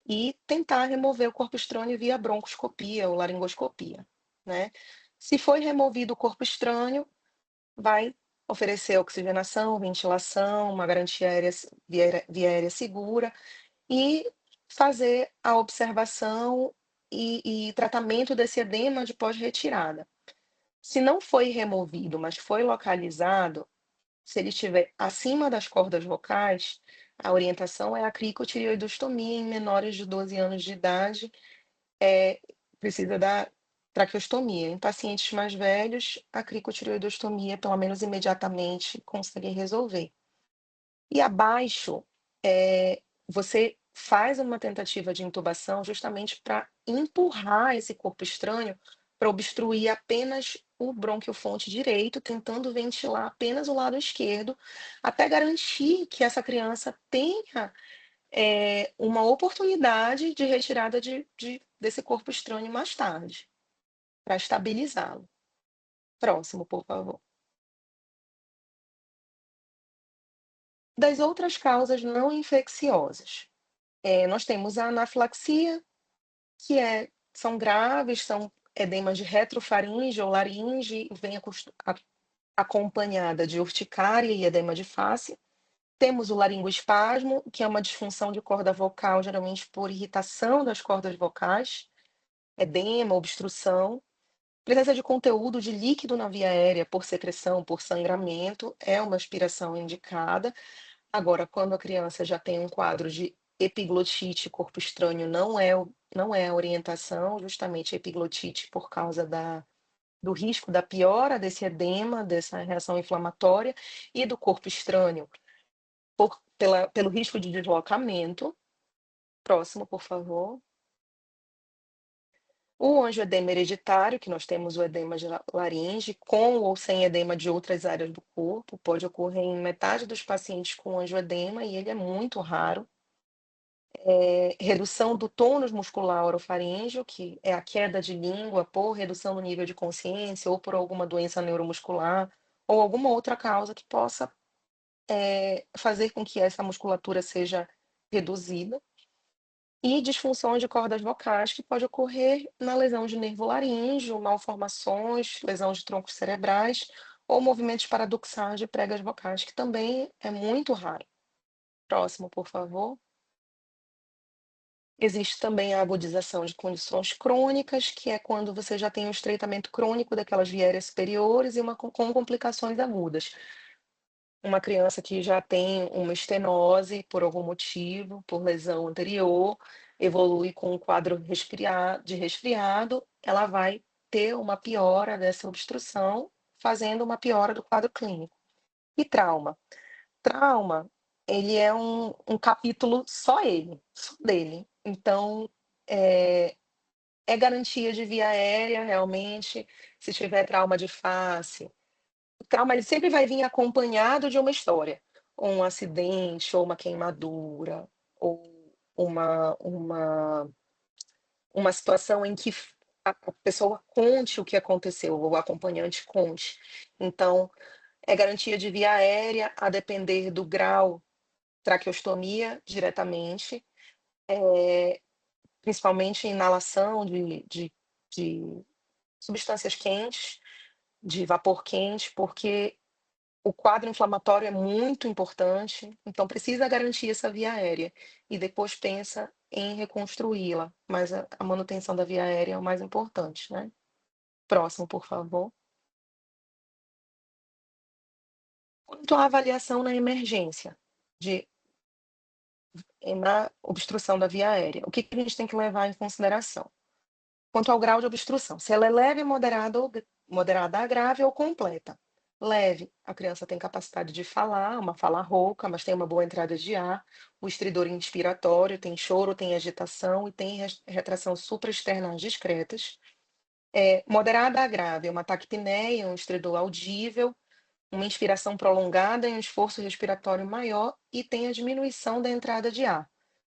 e tentar remover o corpo estranho via broncoscopia ou laringoscopia, né. Se foi removido o corpo estranho, vai oferecer oxigenação, ventilação, uma garantia aérea via aérea segura e fazer a observação e tratamento desse edema de pós-retirada. Se não foi removido, mas foi localizado, se ele estiver acima das cordas vocais, a orientação é a cricotireoidostomia em menores de 12 anos de idade, precisa da traqueostomia. Em pacientes mais velhos, a cricotireoidostomia, pelo menos imediatamente, consegue resolver. E abaixo, você faz uma tentativa de intubação justamente para empurrar esse corpo estranho para obstruir apenas o brônquio-fonte direito, tentando ventilar apenas o lado esquerdo, até garantir que essa criança tenha, uma oportunidade de retirada desse corpo estranho mais tarde, para estabilizá-lo. Próximo, por favor. Das outras causas não infecciosas. Nós temos a anafilaxia, são graves, são edemas de retrofaringe ou laringe, vem acompanhada de urticária e edema de face. Temos o laringoespasmo, que é uma disfunção de corda vocal, geralmente por irritação das cordas vocais, edema, obstrução. Presença de conteúdo de líquido na via aérea por secreção, por sangramento, é uma aspiração indicada. Agora, quando a criança já tem um quadro de epiglotite, corpo estranho, não é a orientação, justamente a epiglotite por causa do risco da piora desse edema, dessa reação inflamatória, e do corpo estranho pelo risco de deslocamento. Próximo, por favor. O angioedema hereditário, que nós temos o edema de laringe, com ou sem edema de outras áreas do corpo, pode ocorrer em metade dos pacientes com angioedema e ele é muito raro. Redução do tônus muscular orofaríngeo, que é a queda de língua por redução do nível de consciência ou por alguma doença neuromuscular ou alguma outra causa que possa fazer com que essa musculatura seja reduzida. E disfunções de cordas vocais, que pode ocorrer na lesão de nervo laríngeo, malformações, lesão de troncos cerebrais ou movimentos paradoxais de pregas vocais, que também é muito raro. Próximo, por favor. Existe também a agudização de condições crônicas, que é quando você já tem um estreitamento crônico daquelas vieiras superiores e com complicações agudas. Uma criança que já tem uma estenose por algum motivo, por lesão anterior, evolui com um quadro de resfriado, ela vai ter uma piora dessa obstrução, fazendo uma piora do quadro clínico. E trauma? Trauma, ele é um capítulo só dele. Então, é garantia de via aérea, realmente, se tiver trauma de face, o trauma ele sempre vai vir acompanhado de uma história, ou um acidente, ou uma queimadura, ou uma situação em que a pessoa conte o que aconteceu, ou o acompanhante conte. Então, é garantia de via aérea, a depender do grau, traqueostomia diretamente, principalmente inalação de substâncias quentes, de vapor quente, porque o quadro inflamatório é muito importante, então precisa garantir essa via aérea e depois pensa em reconstruí-la, mas a manutenção da via aérea é o mais importante, né. Próximo, por favor. Quanto à avaliação na emergência, de na obstrução da via aérea, o que que a gente tem que levar em consideração? Quanto ao grau de obstrução, se ela é leve, moderada a grave ou completa. Leve, a criança tem capacidade de falar, uma fala rouca, mas tem uma boa entrada de ar, o estridor inspiratório, tem choro, tem agitação e tem retração supraesternais discretas. Moderada a grave, uma taquipneia, um estridor audível, uma inspiração prolongada e um esforço respiratório maior e tem a diminuição da entrada de ar.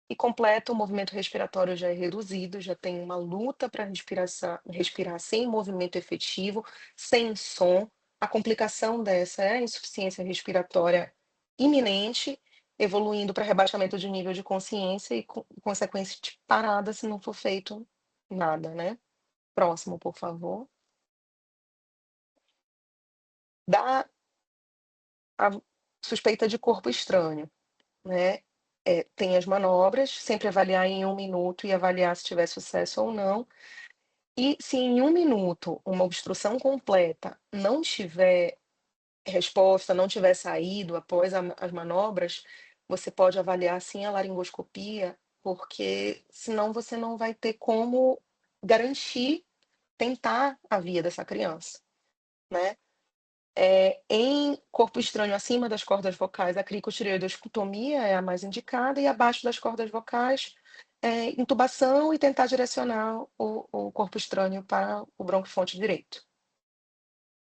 E completa, o movimento respiratório já é reduzido, já tem uma luta para respirar sem movimento efetivo, sem som. A complicação dessa é a insuficiência respiratória iminente, evoluindo para rebaixamento de nível de consciência e consequência de parada se não for feito nada, né. Próximo, por favor. Da a suspeita de corpo estranho, né, tem as manobras, sempre avaliar em 1 minuto e avaliar se tiver sucesso ou não. E se em 1 minuto uma obstrução completa não tiver resposta, não tiver saído após as manobras, você pode avaliar sim a laringoscopia, porque senão você não vai ter como garantir, tentar a via dessa criança, né. Em corpo estranho acima das cordas vocais, a cricotireoidoscopia é a mais indicada e abaixo das cordas vocais, intubação e tentar direcionar o corpo estranho para o bronquifonte direito.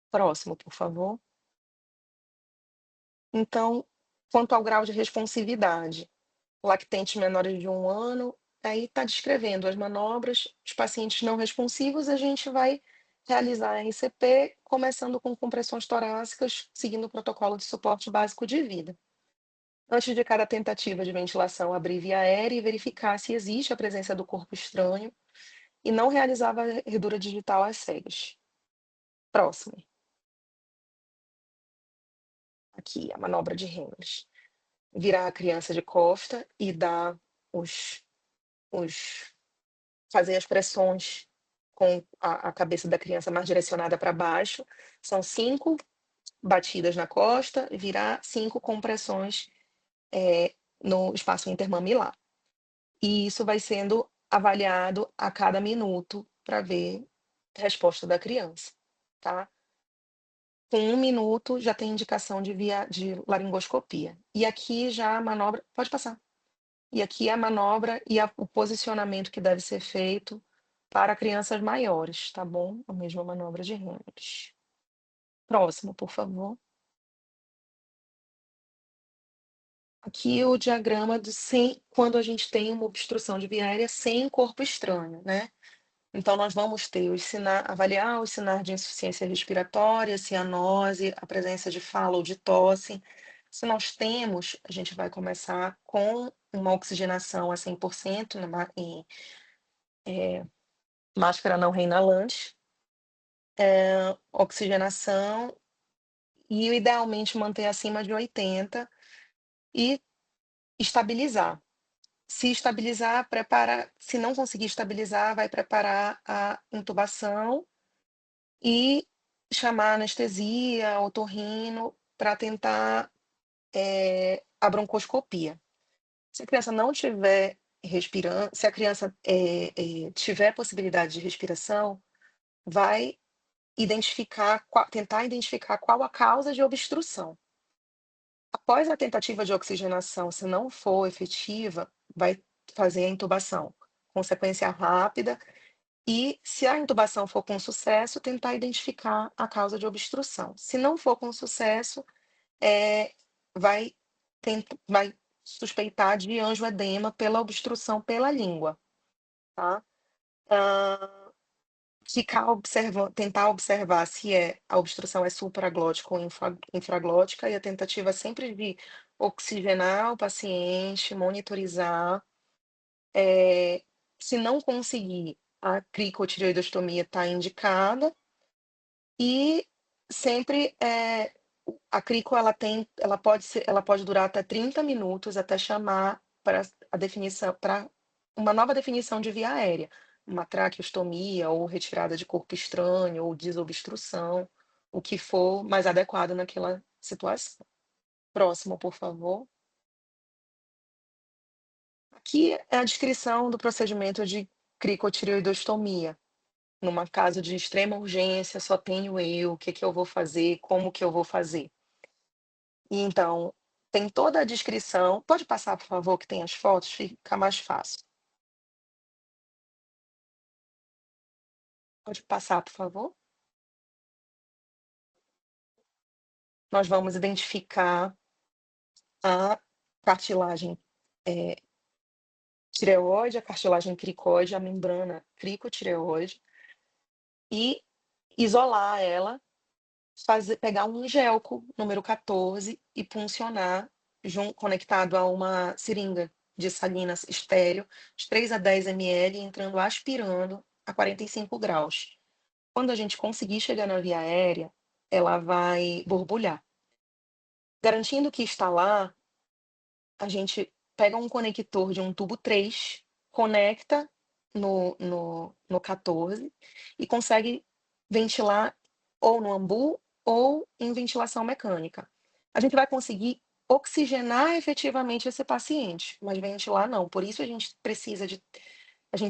Próximo, por favor. Então, quanto ao grau de responsividade, lactentes menores de 1 ano, aí está descrevendo as manobras, os pacientes não responsivos, a gente vai realizar a RCP, começando com compressões torácicas, seguindo o protocolo de suporte básico de vida. Antes de cada tentativa de ventilação, abrir via aérea e verificar se existe a presença do corpo estranho e não realizar varredura digital às cegas. Próximo, aqui a manobra de Heimlich. Virar a criança de costa e dar os, os fazer as pressões com a cabeça da criança mais direcionada para baixo. São 5 batidas na costa, virar 5 compressões no espaço intermamilar. E isso vai sendo avaliado a cada minuto para ver a resposta da criança, tá? Com 1 minuto já tem indicação de laringoscopia. E aqui já a manobra. Pode passar. E aqui a manobra e o posicionamento que deve ser feito para crianças maiores, tá bom? A mesma manobra de Heimlich. Próximo, por favor. Aqui o diagrama do sem quando a gente tem uma obstrução de via aérea sem corpo estranho, né. Então nós vamos ter avaliar os sinais de insuficiência respiratória, cianose, a presença de fala ou de tosse. Se nós temos, a gente vai começar com uma oxigenação a 100% em máscara não reinalante, oxigenação e idealmente manter acima de 80 e estabilizar. Se estabilizar, prepara se não conseguir estabilizar, vai preparar a intubação e chamar anestesia, otorrino, para tentar, a broncoscopia. Se a criança não tiver respirando se a criança, tiver possibilidade de respiração, vai tentar identificar qual a causa de obstrução. Após a tentativa de oxigenação, se não for efetiva, vai fazer a intubação com sequência rápida e, se a intubação for com sucesso, tentar identificar a causa de obstrução. Se não for com sucesso, eh, vai vai suspeitar de angioedema pela obstrução pela língua, tá. Hã, tentar observar se a obstrução é supraglótica ou infraglótica e a tentativa sempre de oxigenar o paciente, monitorizar. Eh, Se não conseguir, a cricotireoidostomia está indicada e sempre, a crico ela pode durar até 30 minutos até chamar para uma nova definição de via aérea, uma traqueostomia ou retirada de corpo estranho ou desobstrução, o que for mais adequado naquela situação. Próximo, por favor. Aqui é a descrição do procedimento de cricotireoidostomia. Numa caso de extrema urgência, só tenho eu, o que que eu vou fazer, como que eu vou fazer. E então, tem toda a descrição pode passar, por favor, que tem as fotos, fica mais fácil. Pode passar, por favor. Nós vamos identificar a cartilagem, eh, tireoide, a cartilagem cricóide, a membrana cricotireoide e isolar ela. Pegar um gelco número 14 e puncionar conectado a uma seringa de salinas estéreo, de 3 a 10 ml, entrando aspirando a 45 graus. Quando a gente conseguir chegar na via aérea, ela vai borbulhar. Garantindo que está lá, a gente pega um conector de um tubo 3, conecta no 14 e consegue ventilar ou no ambu ou em ventilação mecânica. A gente vai conseguir oxigenar efetivamente esse paciente, mas ventilar não. Por isso a gente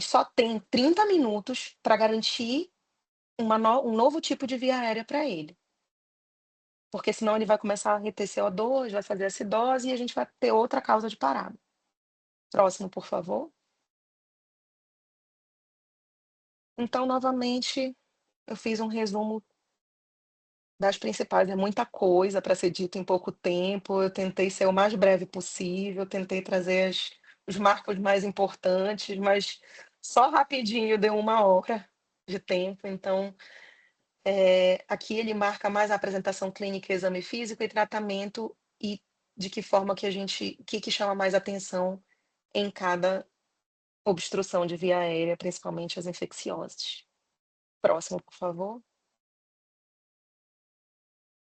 só tem 30 minutos para garantir um novo tipo de via aérea para ele, porque senão ele vai começar a reter CO2, vai fazer acidose e a gente vai ter outra causa de parada. Próximo, por favor. Então, novamente, eu fiz um resumo das principais, é muita coisa para ser dito em pouco tempo. Eu tentei ser o mais breve possível, tentei trazer os marcos mais importantes, mas só rapidinho deu 1 hora de tempo. Então, aqui ele marca mais a apresentação clínica, exame físico e tratamento, e de que forma que a gente, que chama mais atenção em cada obstrução de via aérea, principalmente as infecciosas. Próximo, por favor.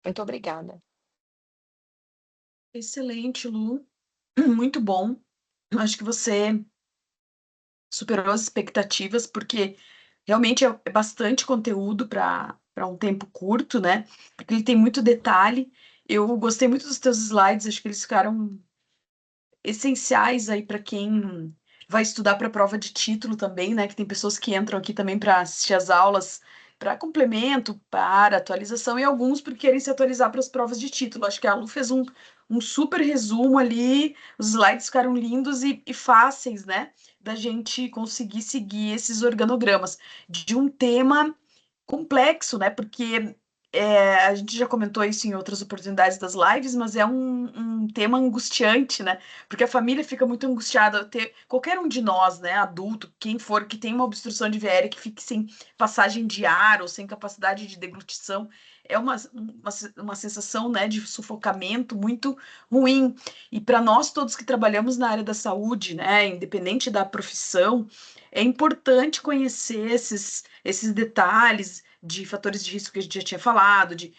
Muito obrigada. Excelente, Lu. Muito bom. Eu acho que você superou as expectativas, porque realmente é bastante conteúdo para um tempo curto, né? Porque ele tem muito detalhe. Eu gostei muito dos teus slides, acho que eles ficaram essenciais aí para quem vai estudar para a prova de título também, né? Que tem pessoas que entram aqui também para assistir as aulas para complemento, para atualização, e alguns por querem se atualizar para as provas de título. Acho que a Lu fez um super resumo ali, os slides ficaram lindos e fáceis, né? Da gente conseguir seguir esses organogramas de um tema complexo, né? Porque a gente já comentou isso em outras oportunidades das lives, mas é um tema angustiante, né? Porque a família fica muito angustiada. Qualquer um de nós, né, adulto, quem for que tem uma obstrução de VL que fique sem passagem de ar ou sem capacidade de deglutição, é uma sensação, né, de sufocamento muito ruim. E para nós todos que trabalhamos na área da saúde, né, independente da profissão, é importante conhecer esses detalhes de fatores de risco que a gente já tinha falado, de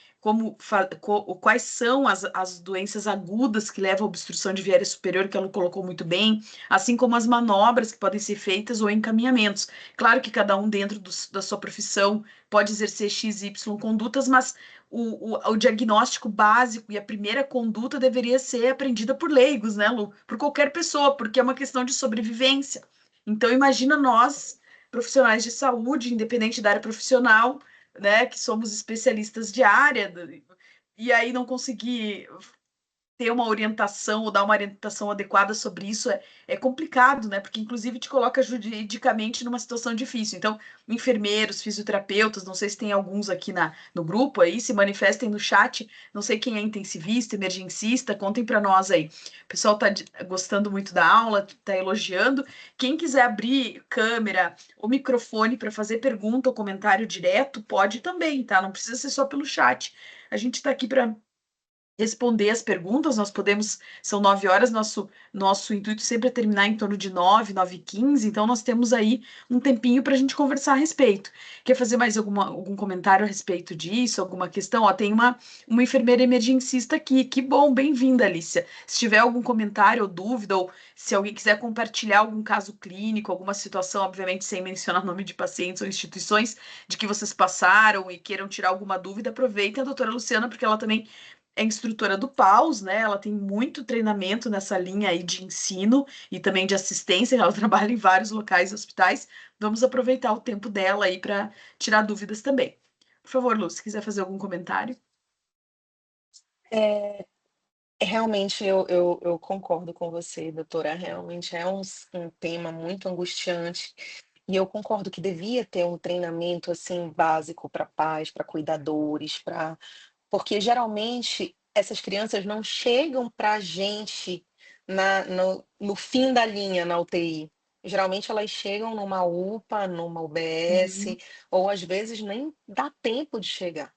quais são as doenças agudas que levam à obstrução de viária superior, que ela colocou muito bem, assim como as manobras que podem ser feitas ou encaminhamentos. Claro que cada um dentro da sua profissão pode exercer X, Y condutas, mas o diagnóstico básico e a primeira conduta deveria ser aprendida por leigos, né, Lu? Por qualquer pessoa, porque é uma questão de sobrevivência. Então, imagina nós, profissionais de saúde, independente da área profissional, né, que somos especialistas de área, e aí não conseguir ter uma orientação ou dar uma orientação adequada sobre isso é complicado, né? Porque, inclusive, te coloca juridicamente numa situação difícil. Então, enfermeiros, fisioterapeutas, não sei se tem alguns aqui no grupo aí, se manifestem no chat. Não sei quem é intensivista, emergencista, contem para nós aí. O pessoal tá gostando muito da aula, tá elogiando. Quem quiser abrir câmera ou microfone para fazer pergunta ou comentário direto, pode também, tá? Não precisa ser só pelo chat. A gente está aqui para responder as perguntas, nós podemos, são 9 horas, nosso intuito sempre é terminar em torno de 9, 9h15, então nós temos aí um tempinho para a gente conversar a respeito. Quer fazer mais algum comentário a respeito disso, alguma questão? Ó, tem uma enfermeira emergencista aqui, que bom, bem-vinda, Alicia. Se tiver algum comentário ou dúvida, ou se alguém quiser compartilhar algum caso clínico, alguma situação, obviamente sem mencionar nome de pacientes ou instituições, de que vocês passaram e queiram tirar alguma dúvida, aproveitem a doutora Luciana, porque ela também é instrutora do PAUS, né? Ela tem muito treinamento nessa linha aí de ensino e também de assistência. Ela trabalha em vários locais e hospitais. Vamos aproveitar o tempo dela aí para tirar dúvidas também. Por favor, Lu, se quiser fazer algum comentário. Realmente eu concordo com você, doutora. Realmente é um tema muito angustiante. E eu concordo que devia ter um treinamento assim básico para pais, para cuidadores, porque geralmente essas crianças não chegam para a gente no fim da linha na UTI. Geralmente elas chegam numa UPA, numa UBS, Uhum. ou às vezes nem dá tempo de chegar.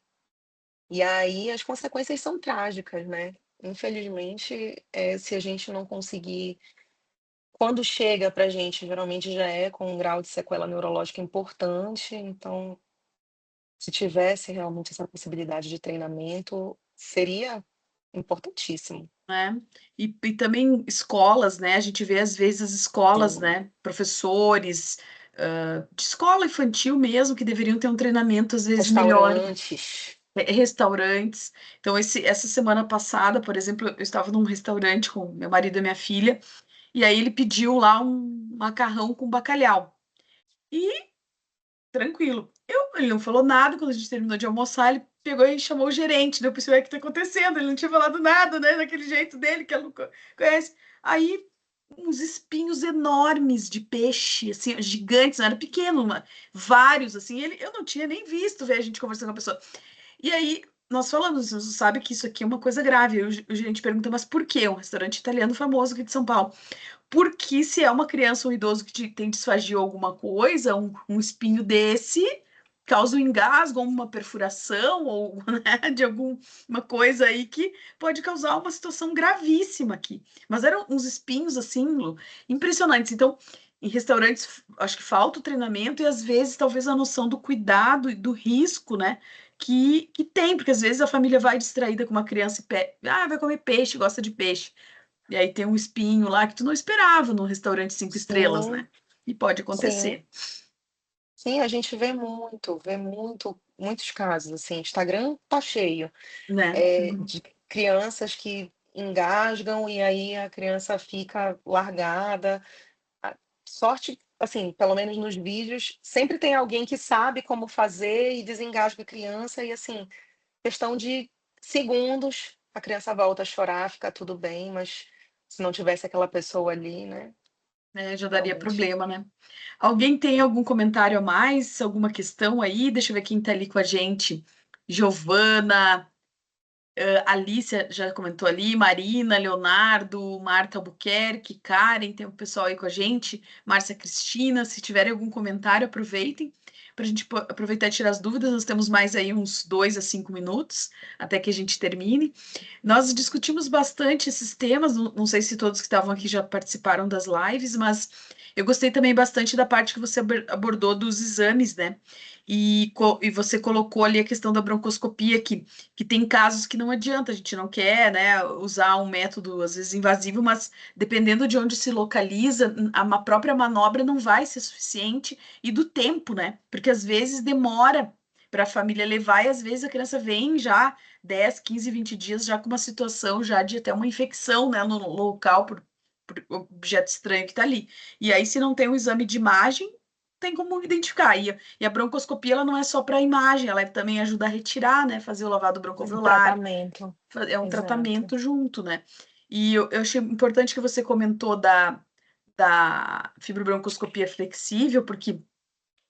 E aí as consequências são trágicas, né? Infelizmente, se a gente não conseguir. Quando chega para a gente, geralmente já é com um grau de sequela neurológica importante, então, se tivesse realmente essa possibilidade de treinamento, seria importantíssimo. Né? E também escolas, né? A gente vê às vezes as escolas, Sim. né? Professores de escola infantil mesmo, que deveriam ter um treinamento às vezes melhor. Restaurantes. Restaurantes. Então, essa semana passada, por exemplo, eu estava num restaurante com meu marido e minha filha, e aí ele pediu lá um macarrão com bacalhau. E tranquilo. Ele não falou nada quando a gente terminou de almoçar, ele pegou e chamou o gerente, né? Eu pensei, o que está acontecendo? Ele não tinha falado nada, né? Daquele jeito dele, que ela não conhece. Aí, uns espinhos enormes de peixe, assim, gigantes, não era pequeno, vários, assim. Eu não tinha nem visto ver a gente conversando com a pessoa. E aí, nós falamos, você sabe que isso aqui é uma coisa grave. E o gerente pergunta, mas por quê? Um restaurante italiano famoso aqui de São Paulo. Porque se é uma criança ou um idoso que tem disfagia ou alguma coisa, um espinho desse, causa um engasgo, ou uma perfuração, ou né, de alguma coisa aí que pode causar uma situação gravíssima aqui. Mas eram uns espinhos, assim, Lu, impressionantes. Então, em restaurantes, acho que falta o treinamento e, às vezes, talvez a noção do cuidado e do risco, né? Que tem, porque às vezes a família vai distraída com uma criança vai comer peixe, gosta de peixe. E aí tem um espinho lá que tu não esperava num restaurante 5 estrelas, Sim, né? E pode sim. acontecer, Sim, a gente muitos casos, assim, Instagram tá cheio, né? de crianças que engasgam e aí a criança fica largada. A sorte, assim, pelo menos nos vídeos, sempre tem alguém que sabe como fazer e desengasga a criança e, assim, questão de segundos, a criança volta a chorar, fica tudo bem, mas se não tivesse aquela pessoa ali, né, Já daria realmente. problema, né? Alguém tem algum comentário a mais? Alguma questão aí? Deixa eu ver quem tá ali com a gente. Giovana, Alicia já comentou ali, Marina, Leonardo, Marta Albuquerque, Karen, tem um pessoal aí com a gente, Márcia Cristina, se tiverem algum comentário, aproveitem para a gente aproveitar e tirar as dúvidas. Nós temos mais aí uns 2 a 5 minutos até que a gente termine. Nós discutimos bastante esses temas, não sei se todos que estavam aqui já participaram das lives, mas eu gostei também bastante da parte que você abordou dos exames, né? E você colocou ali a questão da broncoscopia, que tem casos que não adianta, a gente não quer, né, usar um método às vezes invasivo, mas dependendo de onde se localiza, própria manobra não vai ser suficiente e do tempo, né? Porque às vezes demora para a família levar e às vezes a criança vem já 10, 15, 20 dias já com uma situação já de até uma infecção, né, no local por objeto estranho que está ali. E aí, se não tem um exame de imagem, tem como identificar. E a broncoscopia ela não é só para imagem, ela também ajuda a retirar, né? Fazer o lavado Um broncoalveolar, tratamento, é um exato. tratamento junto, né? E eu achei importante que você comentou da fibrobroncoscopia flexível, porque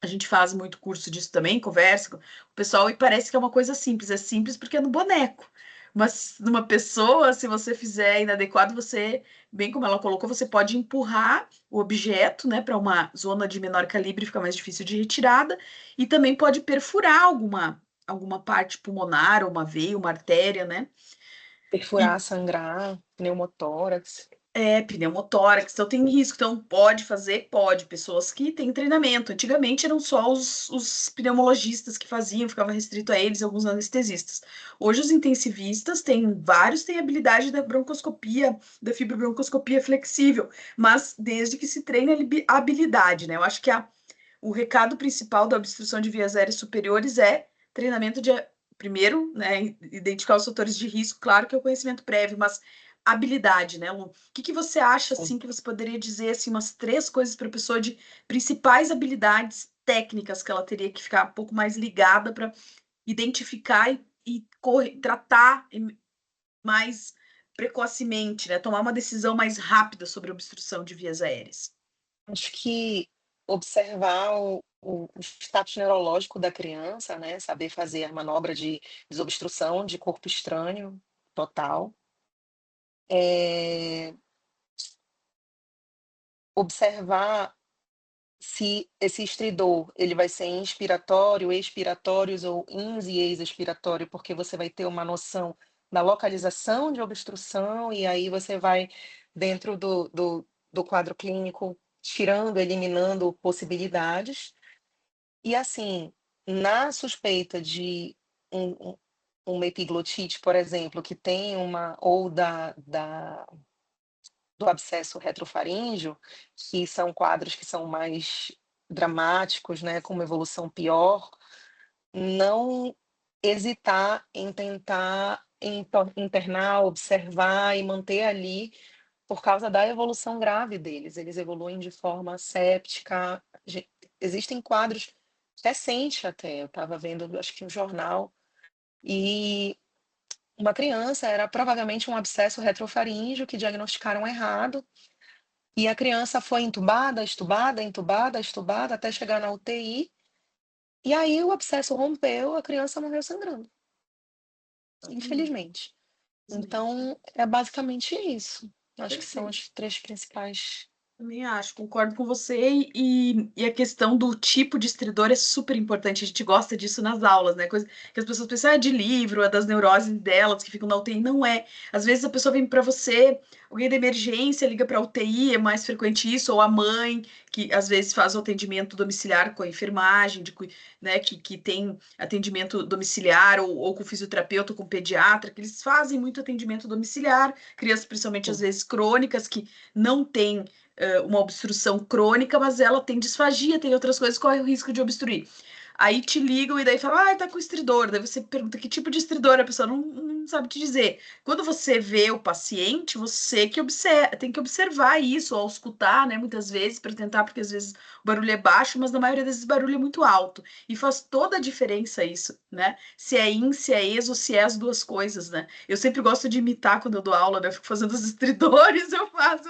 a gente faz muito curso disso também, conversa com o pessoal e parece que é uma coisa simples. É simples porque é no boneco. Mas numa pessoa, se você fizer inadequado, você, bem como ela colocou, você pode empurrar o objeto, né, para uma zona de menor calibre, fica mais difícil de retirada, e também pode perfurar alguma parte pulmonar, uma veia, uma artéria, né? Perfurar, sangrar, pneumotórax. Pneumotórax, então tem risco. Então, pode fazer? Pode. Pessoas que têm treinamento. Antigamente eram só os pneumologistas que faziam, ficava restrito a eles e alguns anestesistas. Hoje, os intensivistas têm vários, têm habilidade da broncoscopia, da fibrobroncoscopia flexível, mas desde que se treine a habilidade, né? Eu acho que o recado principal da obstrução de vias aéreas superiores é treinamento de. Primeiro, né, identificar os fatores de risco, claro que é o conhecimento prévio, mas habilidade, né, Lu? O que você acha, assim, que você poderia dizer, assim, umas 3 coisas para a pessoa de principais habilidades técnicas que ela teria que ficar um pouco mais ligada para identificar e tratar mais precocemente, né, tomar uma decisão mais rápida sobre a obstrução de vias aéreas? Acho que observar o status neurológico da criança, né, saber fazer a manobra de desobstrução de corpo estranho total. Observar se esse estridor, ele vai ser inspiratório, expiratórios ou ins e ex-expiratório, porque você vai ter uma noção da localização de obstrução e aí você vai dentro do quadro clínico tirando, eliminando possibilidades. E assim, na suspeita de um uma epiglotite, por exemplo, que tem uma ou do abscesso retrofaríngeo, que são quadros que são mais dramáticos, né, com uma evolução pior, não hesitar em tentar internar, observar e manter ali, por causa da evolução grave deles. Eles evoluem de forma séptica. Existem quadros recentes até, eu estava vendo, acho que um jornal, e uma criança era provavelmente um abscesso retrofaríngeo que diagnosticaram errado, e a criança foi entubada, estubada, entubada, estubada, até chegar na UTI. E aí o abscesso rompeu, a criança morreu sangrando, Exatamente. infelizmente. Exatamente. Então, é basicamente isso. Acho que são Perfeito. as três principais. Também acho, concordo com você. E a questão do tipo de estridor é super importante. A gente gosta disso nas aulas, né? Coisa que as pessoas pensam, ah, é de livro, é das neuroses delas que ficam na UTI. Não é. Às vezes a pessoa vem para você, alguém da emergência liga para a UTI, é mais frequente isso, ou a mãe, que às vezes faz o atendimento domiciliar com a enfermagem, né, que tem atendimento domiciliar, ou com fisioterapeuta, ou com pediatra, que eles fazem muito atendimento domiciliar, crianças principalmente às Sim. vezes crônicas, que não têm uma obstrução crônica, mas ela tem disfagia, tem outras coisas, corre o risco de obstruir. Aí te ligam e daí falam, ah, tá com estridor. Daí você pergunta que tipo de estridor, a pessoa não sabe te dizer. Quando você vê o paciente, você que tem que observar isso, ou escutar, né, muitas vezes, para tentar, porque às vezes o barulho é baixo, mas na maioria desses barulho é muito alto. E faz toda a diferença isso, né? Se é in, se é ex, ou se é as duas coisas, né? Eu sempre gosto de imitar quando eu dou aula, né? Eu fico fazendo os estridores, eu faço,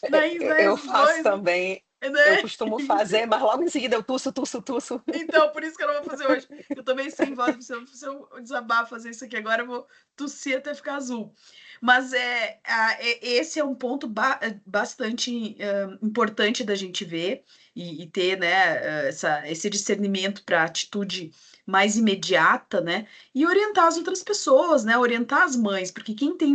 na in, na ex, Eu os faço dois, também, eu né? costumo fazer, mas logo em seguida eu tuço, tuço, tuço. Então, por isso que eu não vou fazer hoje. Eu também sem voz, se eu desabar fazer isso aqui agora, eu vou tossir até ficar azul. Mas esse é um ponto bastante importante da gente ver e ter, né, esse discernimento para atitude mais imediata, né? E orientar as outras pessoas, né? Orientar as mães, porque quem tem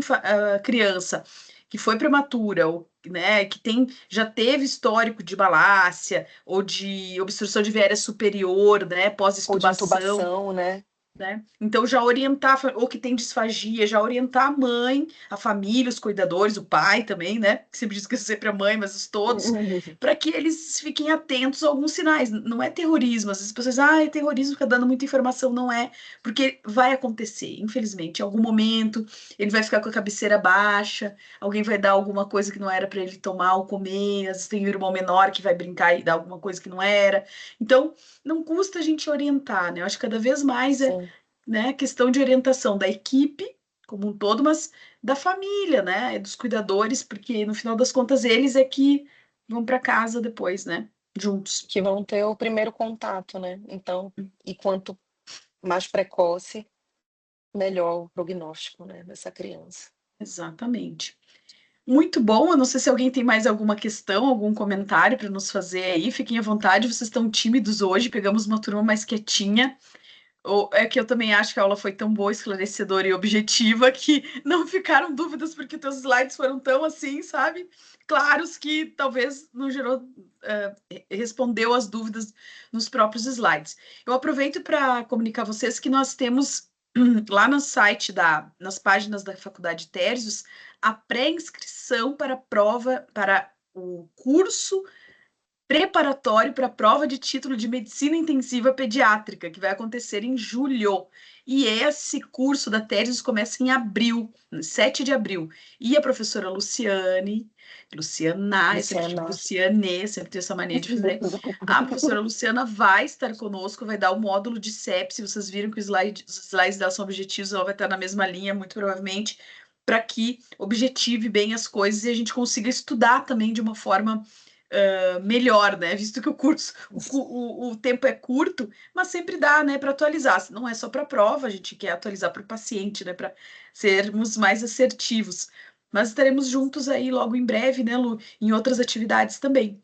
criança que foi prematura, ou, né, que já teve histórico de malácia ou de obstrução de viária superior, né, Ou de pós-extubação, intubação, né? né? Então, já orientar, ou que tem disfagia, já orientar a mãe, a família, os cuidadores, o pai também, né? Que sempre diz que é sempre a mãe, mas os todos, para que eles fiquem atentos a alguns sinais. Não é terrorismo, às vezes as pessoas, ah, é terrorismo, fica dando muita informação. Não é, porque vai acontecer, infelizmente. Em algum momento, ele vai ficar com a cabeceira baixa, alguém vai dar alguma coisa que não era para ele tomar ou comer, às vezes tem um irmão menor que vai brincar e dar alguma coisa que não era. Então, não custa a gente orientar, né? Eu acho que cada vez mais Sim. né, questão de orientação da equipe como um todo, mas da família, né, dos cuidadores, porque no final das contas eles é que vão para casa depois, né, juntos. Que vão ter o primeiro contato, né? Então, e quanto mais precoce, melhor o prognóstico, né, dessa criança. Exatamente. Muito bom. Eu não sei se alguém tem mais alguma questão, algum comentário para nos fazer aí. Fiquem à vontade, vocês estão tímidos hoje, pegamos uma turma mais quietinha. Ou é que eu também acho que a aula foi tão boa, esclarecedora e objetiva que não ficaram dúvidas, porque teus slides foram tão assim, sabe? Claros que talvez não gerou, respondeu as dúvidas nos próprios slides. Eu aproveito para comunicar a vocês que nós temos lá no site nas páginas da Faculdade Tércios, a pré-inscrição para a prova, para o curso preparatório para a prova de título de medicina intensiva pediátrica, que vai acontecer em julho. E esse curso da Tércios começa em abril, 7 de abril. E a professora Luciana, eu sempre digo Luciana. Luciane, sempre tenho essa mania de fazer. A professora Luciana vai estar conosco, vai dar o módulo de sepsi. Vocês viram que os slides dela são objetivos, ela vai estar na mesma linha, muito provavelmente, para que objetive bem as coisas e a gente consiga estudar também de uma forma melhor, né? Visto que o curso, o tempo é curto, mas sempre dá, né, para atualizar. Não é só para prova, a gente quer atualizar para o paciente, né, para sermos mais assertivos. Mas estaremos juntos aí logo em breve, né, Lu, em outras atividades também.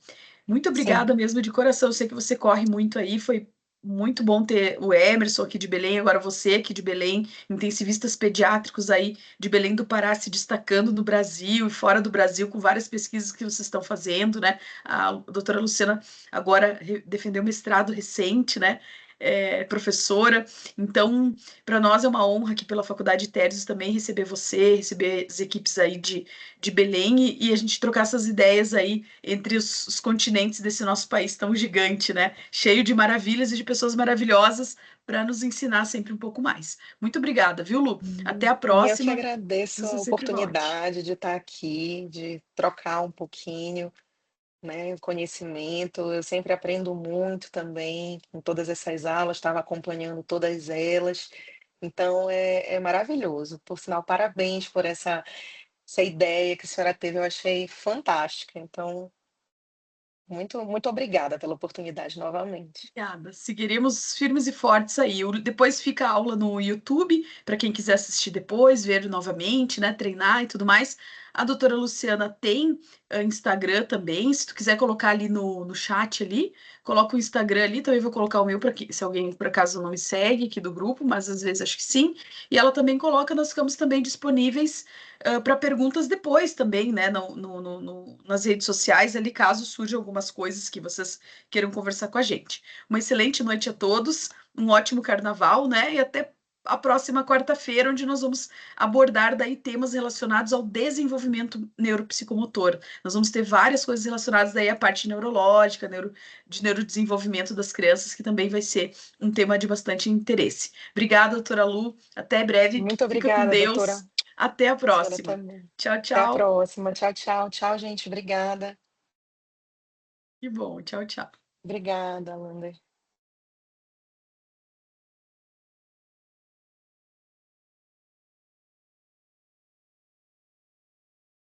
Muito Sim, obrigada mesmo de coração. Eu sei que você corre muito aí, foi muito bom ter o Emerson aqui de Belém, agora você aqui de Belém, intensivistas pediátricos aí de Belém do Pará se destacando no Brasil e fora do Brasil com várias pesquisas que vocês estão fazendo, né? A doutora Luciana agora defendeu mestrado recente, né? Professora. Então, para nós é uma honra aqui pela Faculdade de Tércios também receber você, receber as equipes aí de Belém e a gente trocar essas ideias aí entre os continentes desse nosso país tão gigante, né? Cheio de maravilhas e de pessoas maravilhosas para nos ensinar sempre um pouco mais. Muito obrigada, viu, Lu? Até a e eu que próxima. agradeço Você a sempre volte. oportunidade de estar aqui, de trocar um pouquinho, né, conhecimento. Eu sempre aprendo muito também com todas essas aulas, estava acompanhando todas elas, então é maravilhoso. Por sinal, parabéns por essa ideia que a senhora teve, eu achei fantástica. Então, muito, muito obrigada pela oportunidade novamente. Obrigada. Seguiremos firmes e fortes aí. Depois fica a aula no YouTube, para quem quiser assistir depois, ver novamente, né? Treinar e tudo mais. A doutora Luciana tem Instagram também, se tu quiser colocar ali no chat ali, coloca o Instagram ali, também vou colocar o meu para que se alguém por acaso não me segue aqui do grupo, mas às vezes acho que sim. E ela também coloca, nós ficamos também disponíveis para perguntas depois também, né, nas redes sociais ali, caso surjam algumas coisas que vocês queiram conversar com a gente. Uma excelente noite a todos, um ótimo carnaval, né, e até a próxima quarta-feira, onde nós vamos abordar daí temas relacionados ao desenvolvimento neuropsicomotor. Nós vamos ter várias coisas relacionadas daí à parte neurológica, de neurodesenvolvimento das crianças, que também vai ser um tema de bastante interesse. Obrigada, doutora Lu. Até breve. Muito Fica com obrigada, doutora. Deus. Até a A senhora próxima. também. Tchau, Até a tchau. próxima. Tchau, tchau. Tchau, gente. Obrigada. Que bom. Tchau, tchau. Obrigada, Lander.